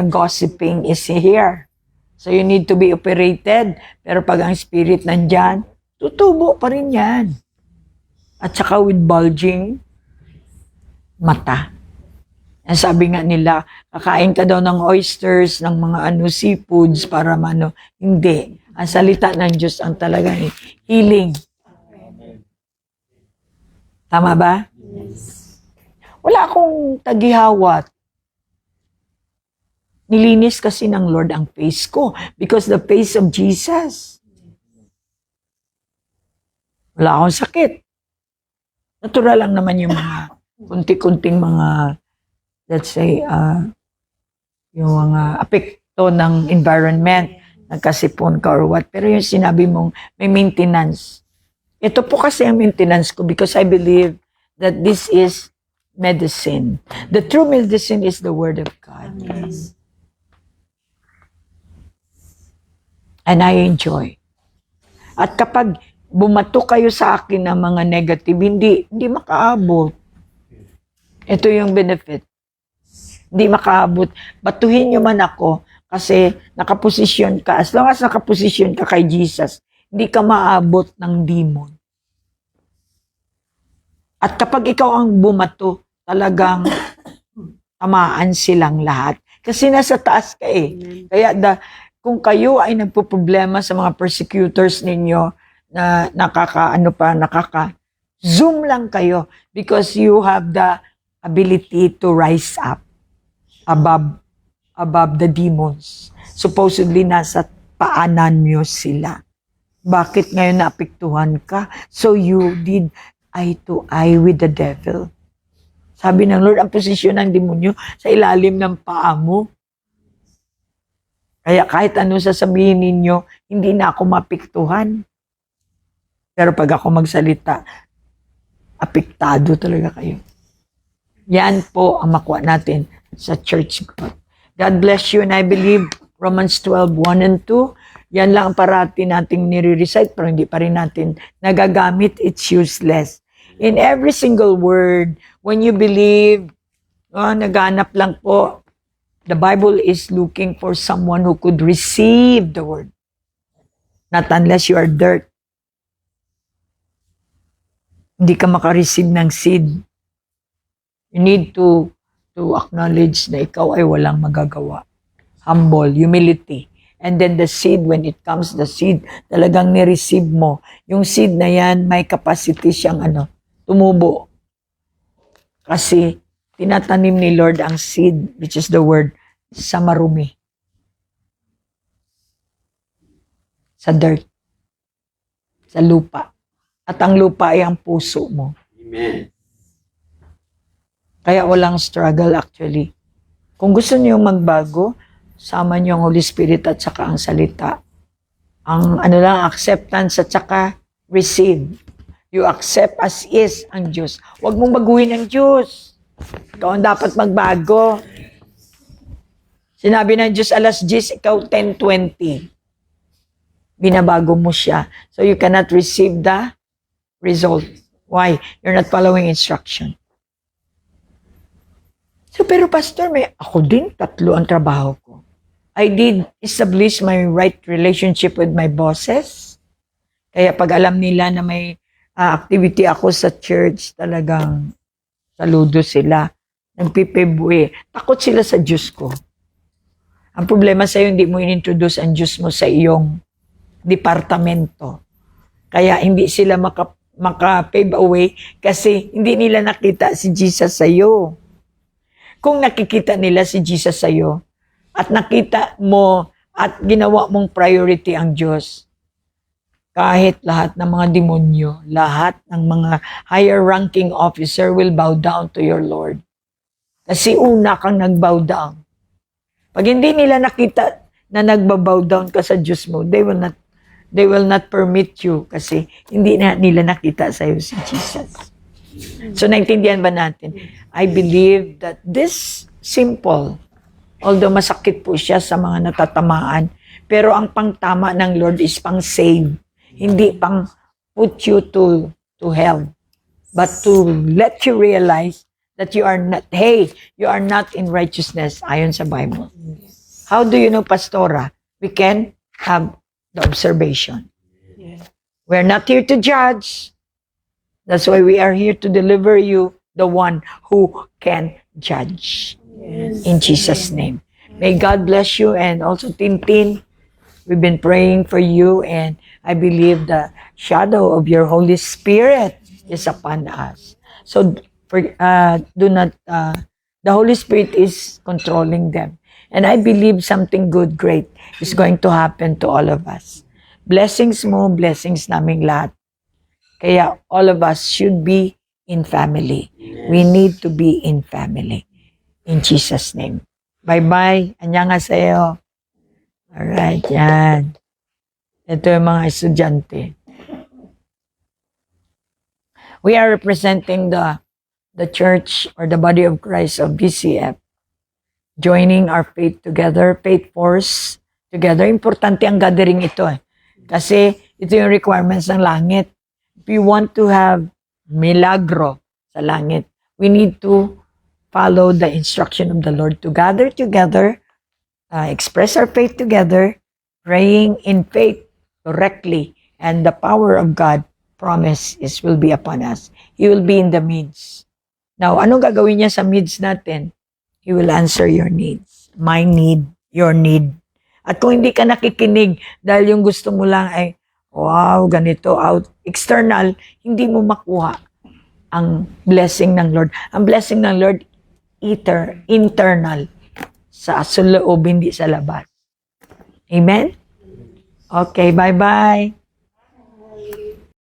gossiping is here. So you need to be operated. Pero pag ang spirit nandyan, tutubo pa rin yan. At saka with bulging mata. Ang sabi nga nila, kakain ka daw ng oysters, ng mga seafoods para Hindi. Ang salita ng Diyos ang talagang healing. Tama ba? Yes. Wala akong tagihawat. Nilinis kasi ng Lord ang face ko because the face of Jesus. Wala akong sakit. Natural lang naman yung mga kunti-kunting mga, let's say, yung mga apekto ng environment, nagkasipon ka or what. Pero yung sinabi mong may maintenance. Ito po kasi ang maintenance ko because I believe that this is medicine. The true medicine is the Word of God. And I enjoy. At kapag bumato kayo sa akin ng mga negative, hindi makaabot. Ito yung benefit. Hindi makaabot. Batuhin nyo man ako kasi nakaposisyon ka. As long as nakaposisyon ka kay Jesus, hindi ka maabot ng demon. At kapag ikaw ang bumato, talagang tamaan silang lahat. Kasi nasa taas ka eh. Kaya kung kayo ay nagpo-problema sa mga persecutors ninyo na nakaka-zoom lang kayo because you have the ability to rise up above the demons. Supposedly nasa paanan nyo sila. Bakit ngayon naapektuhan ka? So you did eye to eye with the devil. Sabi ng Lord, ang posisyon ng demonyo sa ilalim ng paa mo. Kaya kahit ano sasabihin ninyo, hindi na ako mapiktuhan. Pero pag ako magsalita, apektado talaga kayo. Yan po ang makuha natin sa church. God bless you, and I believe Romans 12:1 and 2, yan lang ang parati nating nire-recite, pero hindi pa rin natin nagagamit. It's useless. In every single word, when you believe, naghanap lang po. The Bible is looking for someone who could receive the word. Not unless you are dirt. Hindi ka makareceive ng seed. You need to acknowledge na ikaw ay walang magagawa. Humble, humility. And then the seed, when it comes, the seed, talagang ni-receive mo. Yung seed na yan, may capacity siyang tumubo. Kasi tinatanim ni Lord ang seed, which is the word, sa marumi. Sa dirt. Sa lupa. At ang lupa ay ang puso mo. Amen. Kaya walang struggle actually. Kung gusto niyo magbago, sama niyo ang Holy Spirit at saka ang salita. Ang acceptance at saka receive. You accept as is ang Diyos. Huwag mong baguhin ang Diyos. Ikaw ang dapat magbago. Sinabi ng Diyos alas 10, ikaw 10:20. Binabago mo siya. So you cannot receive the result. Why? You're not following instruction. So pero pastor, ako din, 3 ang trabaho ko. I did establish my right relationship with my bosses. Kaya pag alam nila na may activity ako sa church, talagang saludo sila. Nagpipibwe. Takot sila sa Diyos ko. Ang problema sa'yo, hindi mo inintroduce ang Diyos mo sa iyong departamento. Kaya hindi sila maka-pave away kasi hindi nila nakita si Jesus sa'yo. Kung nakikita nila si Jesus sa'yo at nakita mo at ginawa mong priority ang Diyos, kahit lahat ng mga demonyo, lahat ng mga higher ranking officer will bow down to your Lord. Kasi una kang nag-bow down. Pag hindi nila nakita na nagbabow down ka sa Diyos mo, they will not permit you kasi hindi na nila nakita sa iyo si Jesus. So naintindihan ba natin? I believe that this simple, although masakit po siya sa mga natatamaan, pero ang pangtama ng Lord is pang-save. Hindi pang put you to hell, but to let you realize that you are not in righteousness ayon sa Bible. How do you know, Pastora? We can have the observation. We're not here to judge. That's why we are here to deliver you the one who can judge. In Jesus' name. May God bless you, and also Tintin. We've been praying for you, and I believe the shadow of your Holy Spirit is upon us. So the Holy Spirit is controlling them. And I believe something good, great is going to happen to all of us. Blessings mo, blessings naming lahat. Kaya all of us should be in family. We need to be in family. In Jesus' name. Bye-bye. Annyeonghaseyo. Alright, yan. Ito yung mga estudyante. We are representing the the church or the body of Christ of BCF, joining our faith together, faith force together. Importante ang gathering ito eh. Kasi ito yung requirements ng langit. If we want to have milagro sa langit, we need to follow the instruction of the Lord to gather together, express our faith together, praying in faith correctly, and the power of God promise will be upon us. He will be in the midst. Now, anong gagawin niya sa midst natin? He will answer your needs. My need, your need. At kung hindi ka nakikinig dahil yung gusto mo lang ay, wow, ganito, out, external, hindi mo makuha ang blessing ng Lord. Ang blessing ng Lord, internal. Sa loob, hindi sa labas. Amen? Okay, bye-bye.